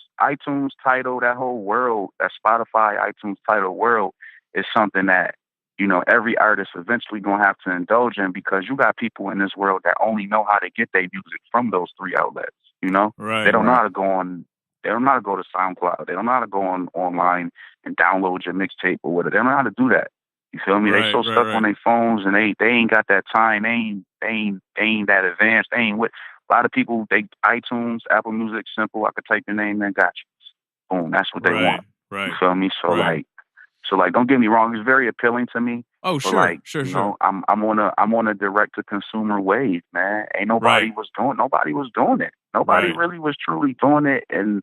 title, that whole world, that Spotify iTunes title world is something that, you know, every artist eventually gonna have to indulge in, because you got people in this world that only know how to get their music from those 3 outlets. You know, they don't know how to go on. They don't know how to go to SoundCloud. They don't know how to go online and download your mixtape or whatever. They don't know how to do that. You feel me? They so stuck on their phones, and they ain't got that time. They ain't that advanced. They ain't with a lot of people. They iTunes, Apple Music, simple. I could type your name and got you. Boom. That's what they want. Right. You feel me? So like, don't get me wrong. It's very appealing to me. Oh, sure. Like, you know, I'm on a direct to consumer wave, man. Ain't nobody was doing it. Nobody really was truly doing it. And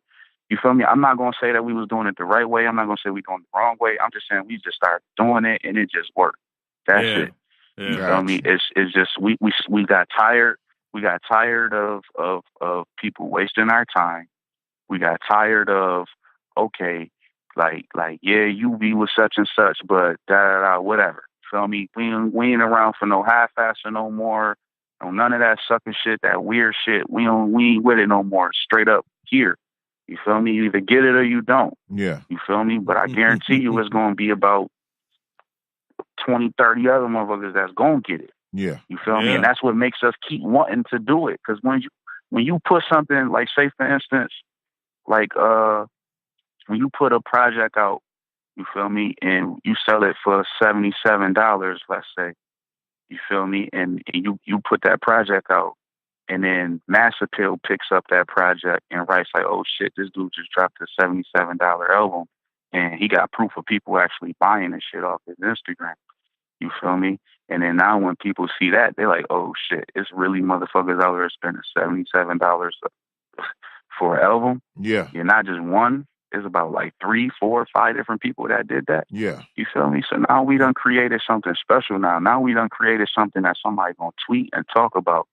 you feel me? I'm not going to say that we was doing it the right way. I'm not going to say we doing it the wrong way. I'm just saying we just started doing it and it just worked. That's it. Yeah. You feel me? It's just, we got tired. We got tired of people wasting our time. We got tired of, okay, like, yeah, you be with such and such, but whatever. Feel me? We ain't around for no half-assing no more. None of that sucker shit, that weird shit. We ain't with it no more. Straight up here. You feel me? You either get it or you don't. Yeah. You feel me? But I guarantee you it's going to be about 20, 30 other motherfuckers that's going to get it. Yeah. You feel me? And that's what makes us keep wanting to do it. Because when you put something, like, say, for instance, like, when you put a project out, you feel me, and you sell it for $77, let's say, you feel me, and you put that project out, and then Mass Appeal picks up that project and writes like, oh shit, this dude just dropped a $77 album, and he got proof of people actually buying this shit off his Instagram. You feel me? And then now when people see that, they're like, oh shit, it's really motherfuckers out there spending $77 for an album. Yeah. You're not just one. It's about like 3, 4, 5 different people that did that. Yeah. You feel me? So now we done created something special now. Now we done created something that somebody gonna tweet and talk about.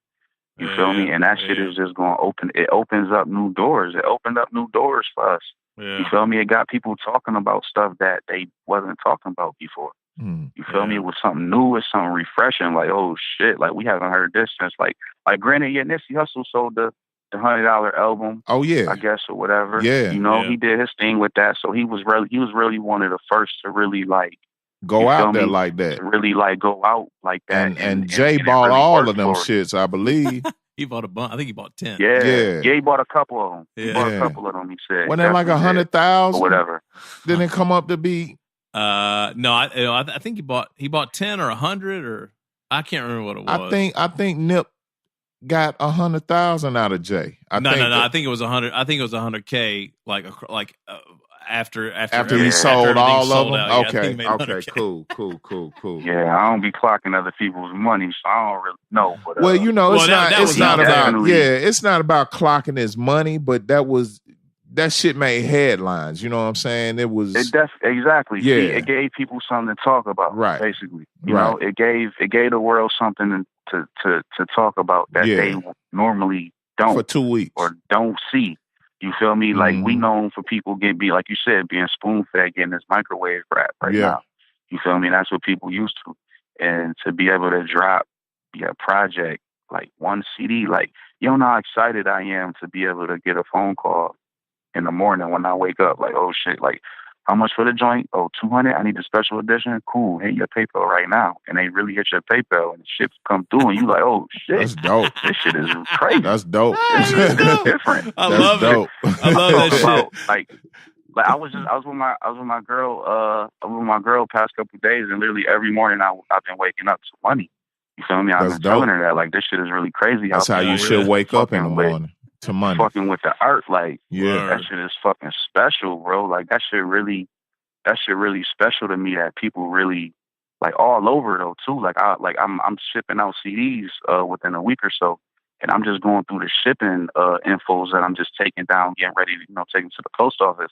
You feel me? And that shit is just gonna opens up new doors. It opened up new doors for us. Yeah. You feel me? It got people talking about stuff that they wasn't talking about before. You feel me? It was something new, it's something refreshing, like, oh shit, like we haven't heard this since like granted, yeah, Nipsey Hussle sold the $100 album. Oh yeah, I guess, or whatever. Yeah, you know, he did his thing with that. So he was really one of the first to really like go out there like that. To really like go out like that. And Jay bought really all of them shits, I believe. He bought a bunch. I think he bought 10. Yeah, he bought a couple of them. He bought a couple of them. He said, when they're like 100,000, whatever. Didn't it come up to be? No, I think he bought 10 or 100 or I can't remember what it was. I think Nip got 100,000 out of Jay. No. I think it was 100. I think it was 100K. After he sold all of them. Out. Okay, cool. Yeah, I don't be clocking other people's money, so I don't really know. But, well, you know, it's not about clocking his money, but that shit made headlines. You know what I'm saying? Exactly. Yeah, it gave people something to talk about. Right. Basically, you know, it gave the world something to talk about that they normally don't for 2 weeks or don't see. You feel me? Like we known for people being like you said, being spoon fed, getting this microwave rap now. You feel me? That's what people used to, and to be able to drop a project like one CD, like you know how excited I am to be able to get a phone call in the morning when I wake up, like, oh shit, like how much for the joint? Oh, 200. I need the special edition. Cool. Hit your PayPal right now, and they really hit your PayPal, and the shit come through, and you like, oh shit, that's dope. This shit is crazy. That's dope. It's different. I love it. I love that shit. Like I was with my girl past couple of days, and literally every morning I've been waking up to money. You feel me? I've been telling her that like this shit is really crazy. That's how you should wake up in the morning. To money. Fucking with the art, like that shit is fucking special, bro. Like that shit really special to me. That people really like all over though too. I'm shipping out CDs within a week or so, and I'm just going through the shipping infos that I'm just taking down, getting ready to taking to the post office.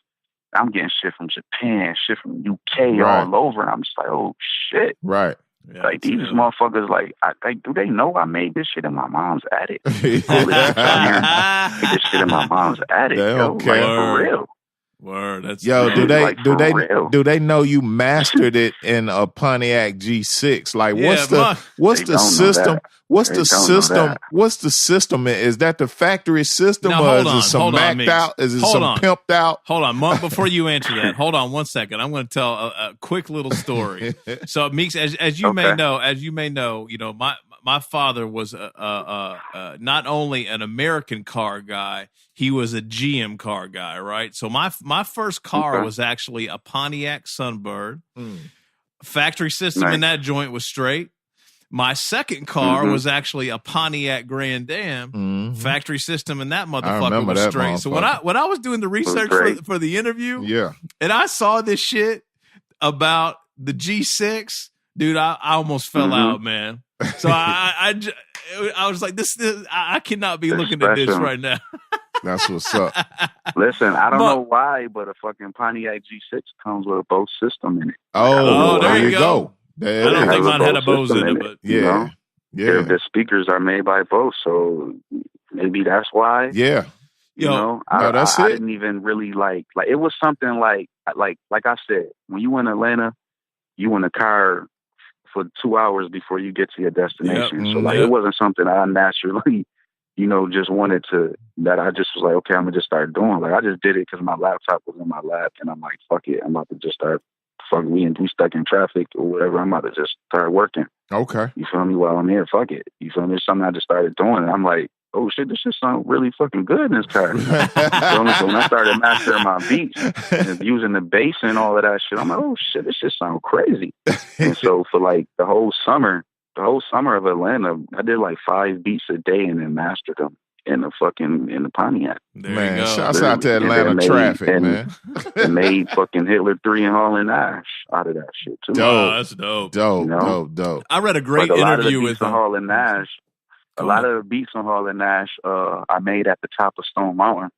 I'm getting shit from Japan, shit from UK, all over, and I'm just like, oh shit, right. Yeah, like these motherfuckers, do they know I made this shit in my mom's attic? Made this shit in my mom's attic. Okay, like, for real. Word. That's do they know you mastered it in a Pontiac G6? Like what's the system? What's the system? What's the system? Is that the factory system, or is it some maxed out? Is it some pimped out? Hold on, before you answer that, hold on 1 second. I'm going to tell a quick little story. So, Meeks, as you may know, you know, my father was not only an American car guy, he was a GM car guy, right? So my first car was actually a Pontiac Sunbird. Factory system in that joint was straight. My second car was actually a Pontiac Grand Am. Factory system in that motherfucker was straight. So when I was doing the research for the interview, and I saw this shit about the G6, dude, I almost fell out, man. So I was like, I cannot be looking at this right now. That's what's up. Listen, I don't know why, but a fucking Pontiac G6 comes with a Bose system in it. Oh, there you go. I don't think mine had a Bose in it, but yeah. The speakers are made by Bose, so maybe that's why. Yeah. You know, I didn't even really like it was something like I said, when you in Atlanta, you in a car for 2 hours before you get to your destination. So like it wasn't something I naturally, just wanted to, that I just was like, okay, I'm gonna just start doing. Like I just did it because my laptop was in my lap, and I'm like, fuck it, I'm about to just start. Fuck me, and we stuck in traffic or whatever. I'm about to just start working. Okay. You feel me? While I'm here, fuck it. You feel me? It's something I just started doing, and I'm like, oh shit, this shit sounds really fucking good in this car. You feel me? So when I started mastering my beats and using the bass and all of that shit, I'm like, oh shit, this shit sounds crazy. And so for like the whole summer of Atlanta, I did like 5 beats a day and then mastered them in the Pontiac. Man, shouts out to Atlanta traffic, man. They made fucking Hitler 3 and Hall and Ash out of that shit too. Wow, that's dope. Dope. I read a great interview with Hall and Nash. A lot of the beats on Hall and Nash, I made at the top of Stone Mountain.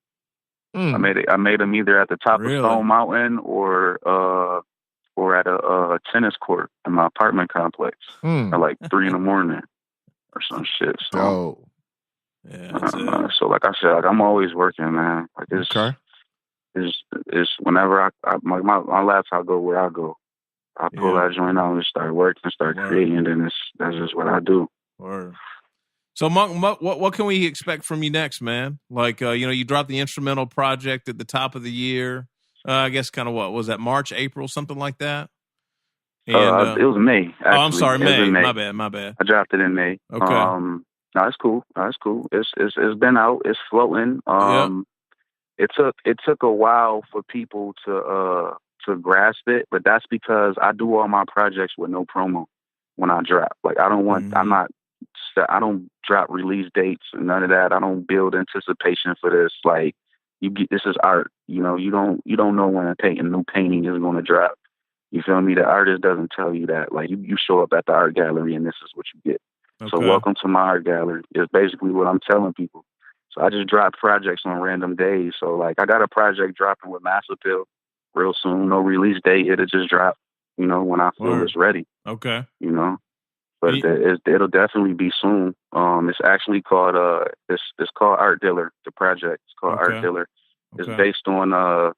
I made them either at the top of Stone Mountain or at a tennis court in my apartment complex at like 3 a.m. or some shit. So, so like I said, like, I'm always working, man. Like it's whenever my laptop go where I go. I pull that joint out and start working and start creating, and that's just what I do. Word. So, Monk, what can we expect from you next, man? Like, you dropped the instrumental project at the top of the year. I guess kind of what was that, March, April, something like that? And, it was May. Actually. Oh, I'm sorry, May. My bad. I dropped it in May. Okay. No, it's cool. It's been out. It's floating. It took a while for people to grasp it, but that's because I do all my projects with no promo when I drop. Like I don't drop release dates and none of that. I don't build anticipation for this. Like this is art. You don't know when a new painting is going to drop. You feel me? The artist doesn't tell you that. Like you show up at the art gallery and this is what you get. Okay. So welcome to my art gallery is basically what I'm telling people. So I just drop projects on random days. So like I got a project dropping with Mass Appeal real soon. No release date. It'll just drop, when I feel it's ready. Okay. But it'll definitely be soon. It's actually called it's called Art Dealer. The project is called Art Dealer. It's based on a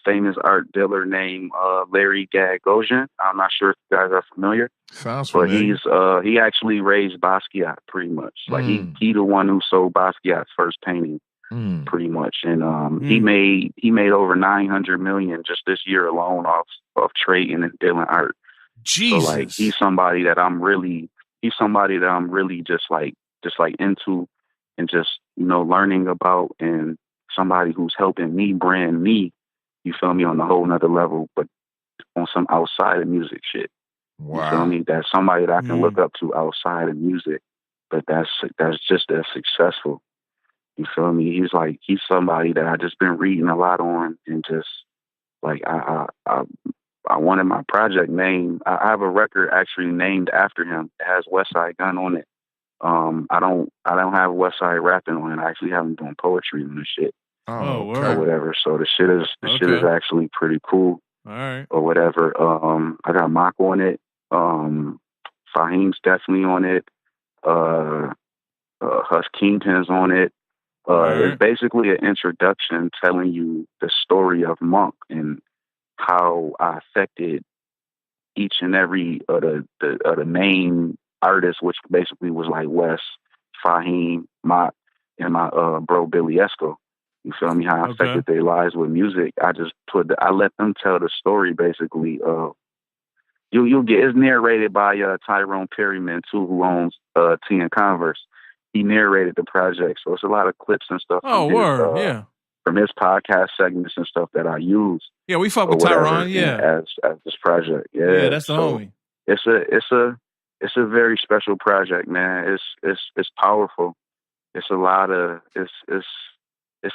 famous art dealer named Larry Gagosian. I'm not sure if you guys are familiar. Sounds familiar. But he actually raised Basquiat pretty much. Like he the one who sold Basquiat's first painting pretty much. And he made over 900 million just this year alone off trading and dealing art. Jesus. So like he's somebody that I'm really just like into and just learning about, and somebody who's helping me brand me, you feel me, on a whole nother level, but on some outside of music shit. Wow. You feel me? That's somebody that I can look up to outside of music, but that's just as successful. You feel me? He's somebody that I just been reading a lot on, and just like I wanted my project named. I have a record actually named after him. It has Westside Gun on it. I don't have Westside rapping on it. I actually have him doing poetry on the shit. Oh, or whatever. So the shit is actually pretty cool. All right. Or whatever. I got Mock on it. Fahim's definitely on it. Hush Kingpin's on it. It's basically an introduction telling you the story of Monk and how I affected each and every of the main artists, which basically was like Wes, Fahim, Mock, and my bro Billy Esco. You feel me? How I affected their lives with music. I let them tell the story basically. You'll get, it's narrated by Tyrone Perryman too, who owns T and Converse. He narrated the project, so it's a lot of clips and stuff. From his podcast segments and stuff that I use. Yeah, we fuck with Tyrone. Yeah, as this project. Yeah, that's the homie. It's a very special project, man. It's powerful. It's a lot of it's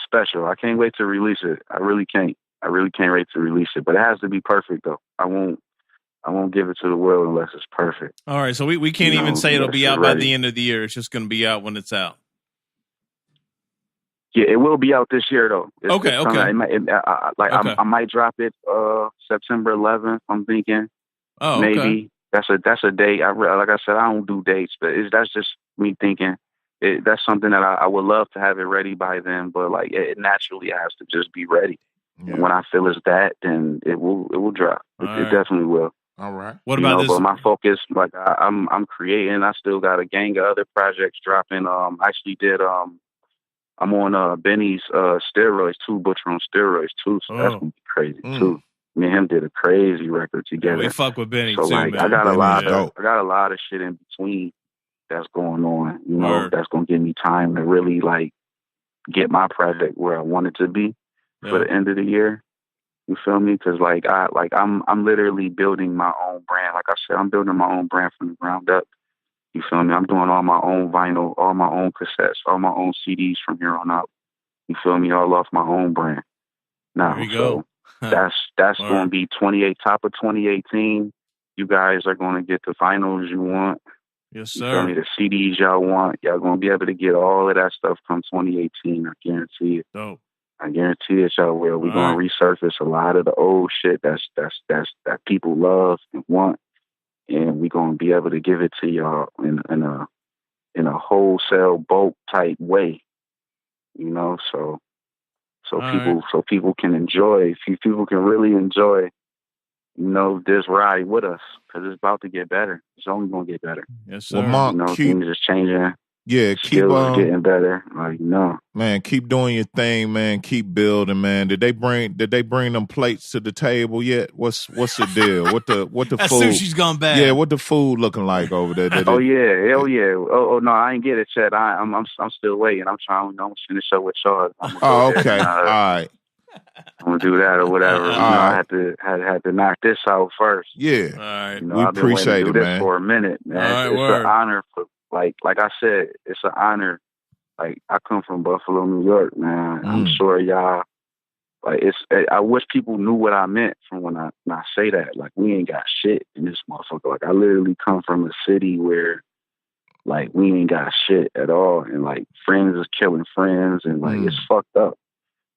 special. I can't wait to release it. I really can't wait to release it. But it has to be perfect though. I won't give it to the world unless it's perfect. All right, so we can't even say it'll be out by the end of the year. It's just going to be out when it's out. Yeah, it will be out this year though. Okay. I might drop it September 11th. I'm thinking. Oh, maybe that's a date. Like I said, I don't do dates, but that's just me thinking. That's something that I would love to have it ready by then, but like it naturally has to just be ready. Yeah. And when I feel it's that, then it will drop. It definitely will. All right. What about this? But my focus, like I'm creating. I still got a gang of other projects dropping. I actually did. I'm on Benny's steroids too, Butcher on steroids too. So that's gonna be crazy too. Me and him did a crazy record together. Yeah, we fuck with Benny so too, like, man. I got Benny's a lot of shit in between that's going on. That's gonna give me time to really like get my project where I want it to be for the end of the year. You feel me? Because I'm literally building my own brand. Like I said, I'm building my own brand from the ground up. You feel me? I'm doing all my own vinyl, all my own cassettes, all my own CDs from here on out. You feel me? All off my own brand. Now, there you so go. that's going to be top of 2018. You guys are going to get the vinyls you want. Yes, you sir. feel me? The CDs y'all want. Y'all going to be able to get all of that stuff come 2018. I guarantee it. Dope. I guarantee it, y'all will. We're going to resurface a lot of the old shit that people love and want. And we're going to be able to give it to y'all in a wholesale bulk type way, so people can enjoy. People can really enjoy, this ride with us, because it's about to get better. It's only going to get better. Yes, sir. Well, Mark, things is changing. Yeah, skills getting better. Man, keep doing your thing, man. Keep building, man. Did they bring them plates to the table yet? What's the deal? What the that food? Sushi's gone bad. Yeah, what the food looking like over there? Hell yeah. Oh no, I ain't get it yet. I'm still waiting. I'm trying to finish up with y'all. Okay. All right. I'm gonna do that or whatever. I had to knock this out first. Yeah. All right. We I've been appreciate waiting to do it, this man. for a minute, man. It's an honor for like I said, it's an honor. Like, I come from Buffalo, New York, man. I'm sure y'all, like, I wish people knew what I meant from when I say that. Like, we ain't got shit in this motherfucker. Like, I literally come from a city where, like, we ain't got shit at all. And, like, friends is killing friends. And, like, it's fucked up.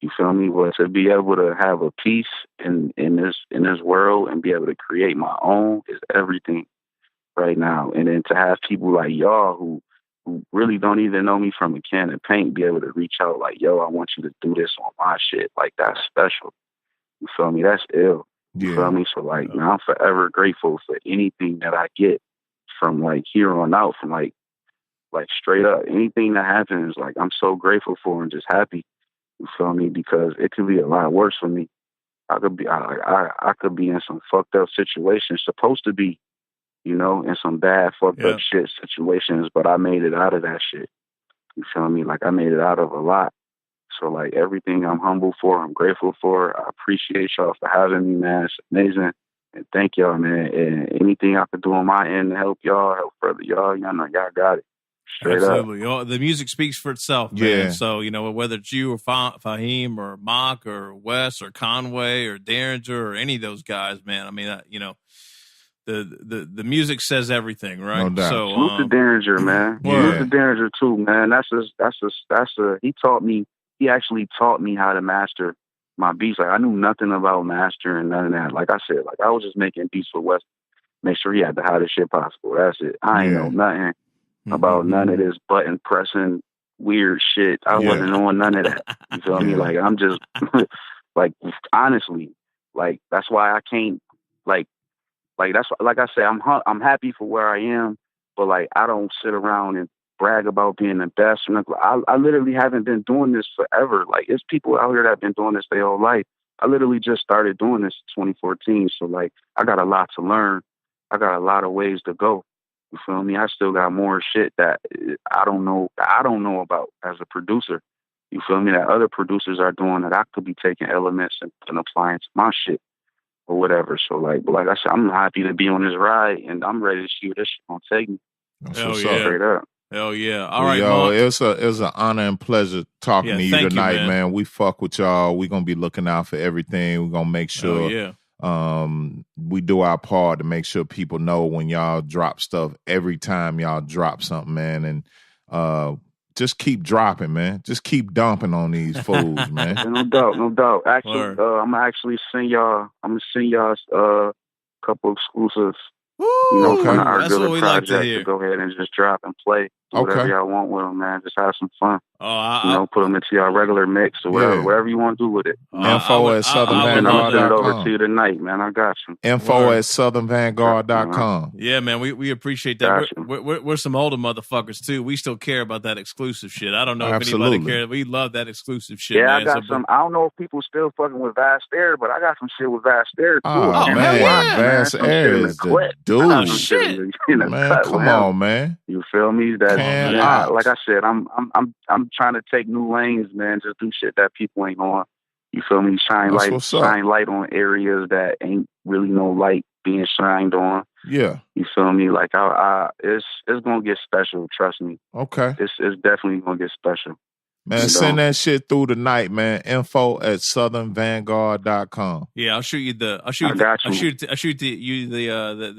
You feel me? But to be able to have a peace in this world and be able to create my own is everything right now. And then to have people like y'all who really don't even know me from a can of paint be able to reach out like, yo, I want you to do this on my shit. Like, that's special. You feel me? That's ill. You feel me? So, like, man, I'm forever grateful for anything that I get from, like, here on out, from, like straight up. Anything that happens, like, I'm so grateful for and just happy. You feel me? Because it could be a lot worse for me. I could be in some fucked up situations, supposed to be, in some bad, fucked up shit situations, but I made it out of that shit. You feel me? Like, I made it out of a lot. So, like, everything I'm humble for, I'm grateful for. I appreciate y'all for having me, man. It's amazing. And thank y'all, man. And anything I could do on my end to help y'all, help further y'all, y'all got it. Straight Absolutely. up. The music speaks for itself, man. Yeah. So, whether it's you or Fahim or Mock or Wes or Conway or Derringer or any of those guys, man, I mean, the music says everything, right? No doubt. So, Salute to Derringer, man. Salute to Derringer too, man. He actually taught me how to master my beats. Like, I knew nothing about mastering, none of that. Like I said, like, I was just making beats for West, make sure he had the hottest shit possible. That's it. I ain't know nothing about none of this button pressing weird shit. I wasn't on none of that. You feel me? Like, I'm just like, honestly, like, that's why I can't, like that's, like I said, I'm happy for where I am, but, like, I don't sit around and brag about being the best. I literally haven't been doing this forever. Like, it's people out here that have been doing this their whole life. I literally just started doing this in 2014. So, like, I got a lot to learn. I got a lot of ways to go. You feel me? I still got more shit that I don't know about as a producer. You feel me? That other producers are doing that I could be taking elements and applying to my shit or whatever. So, like I said, I'm happy to be on this ride, and I'm ready to see where this shit gonna take me. Straight up. Hell yeah. All right, yo, Mark. it's an honor and pleasure talking to you tonight, man. We fuck with y'all. We gonna be looking out for everything. We're gonna make sure we do our part to make sure people know when y'all drop stuff every time y'all drop something, man. And just keep dropping, man. Just keep dumping on these fools, man. No doubt. Actually, I'm gonna send y'all a couple exclusives. Woo, from the that's what Argument we project like to hear. to go ahead and just drop and play. Do whatever y'all want with them, man. Just have some fun. Oh, put them into your regular mix or whatever you want to do with it. Info at SouthernVanguard.com. I'm send it over to you tonight, man. I got you. Info at SouthernVanguard.com. Yeah, man, we appreciate that. We're some older motherfuckers too. We still care about that exclusive shit. I don't know if anybody cares. We love that exclusive shit. Yeah, man. I got some. I don't know if people still fucking with Vast Air, but I got some shit with Vast Air too. Oh man, Vast Air is the dude. Shit, man, come on, man. You feel me? That like I said, I'm trying to take new lanes, man. Just do shit that people ain't on. You feel me? Shine light on areas that ain't really no light being shined on. Yeah. You feel me? Like it's gonna get special. Trust me. Okay. It's definitely gonna get special. Man, send that shit through tonight, man. Info at SouthernVanguard.com. Yeah, I'll shoot you the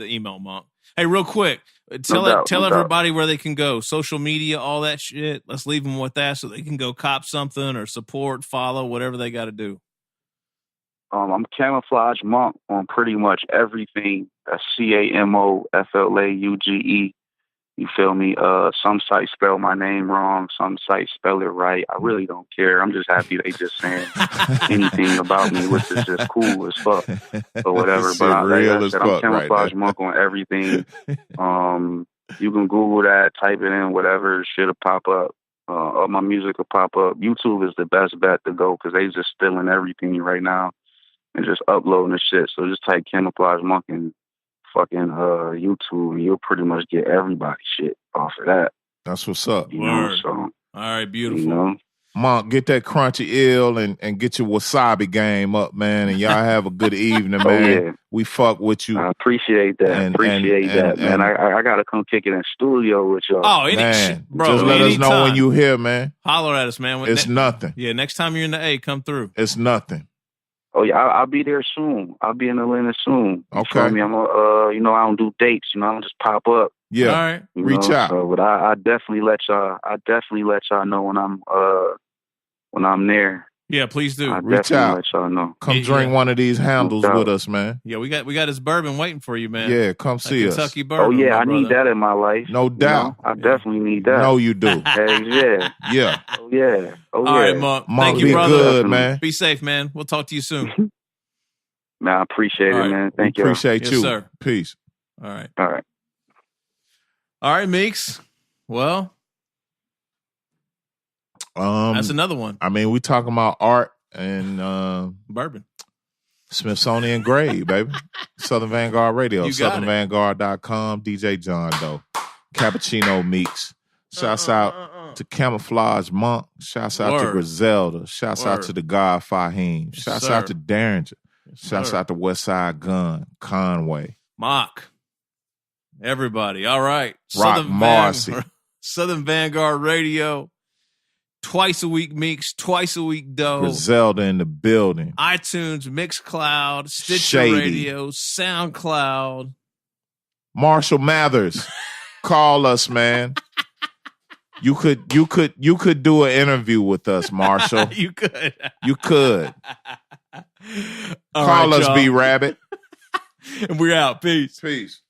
email, Monk. Hey, real quick, tell everybody where they can go. Social media, all that shit. Let's leave them with that so they can go cop something or support, follow, whatever they got to do. I'm Camoflauge Monk on pretty much everything. That's CAMOFLAUGE. You feel me? Some sites spell my name wrong. Some sites spell it right. I really don't care. I'm just happy they just saying anything about me, which is just cool as fuck or whatever. But I'm Camoflauge Monk on everything. You can Google that, type it in, whatever, shit'll pop up. All my music will pop up. YouTube is the best bet to go because they just stealing everything right now and just uploading the shit. So just type Camoflauge Monk and fucking YouTube, and you'll pretty much get everybody's shit off of that. That's what's up. So, all right, beautiful. Monk, get that crunchy ill and get your wasabi game up, man, and y'all have a good evening, man. Yeah. We fuck with you. I appreciate that. Man. I gotta come kick it in studio with y'all. Oh, bro, just let us know when you here, man. Holler at us, man. It's nothing. Yeah, next time you're in the A, come through. It's nothing. Oh yeah, I'll be there soon. I'll be in Atlanta soon. Okay. I don't do dates. I don't just pop up. Yeah. All right. Reach out. So, but I definitely let y'all. Know when I'm there. Yeah, please do. Reach out. Let y'all know. Come drink one of these handles with us, man. Yeah, we got his bourbon waiting for you, man. Yeah, come see us. Kentucky bourbon. Oh yeah, I need that in my life. No doubt. I definitely need that. No, you do. Hey, yeah. Yeah. Oh yeah. All right, Monk. Thank you, be brother. Good, man. Be safe, man. We'll talk to you soon. Man, I appreciate it, man. Thank you. Appreciate you. Sir. Peace. All right. All right, Meeks. Well, that's another one. I mean, we talking about art and bourbon. Smithsonian grade, baby. Southern Vanguard Radio. SouthernVanguard.com. DJ John Doe. Cappuccino Meeks. Shouts out to Camoflauge Monk. Shouts out to Griselda. Shouts out to the God Fahim. Shouts out to Derringer. Shouts out to Westside Gun. Conway. Mock. Everybody. All right. Rock Marcy. Southern Vanguard Radio. Twice a week Meeks, twice a week Doe. Griselda in the building. iTunes, MixCloud, Stitcher Shady. Radio, SoundCloud. Marshall Mathers. Call us, man. You could do an interview with us, Marshall. You could. Call us, B Rabbit. And we're out. Peace. Peace.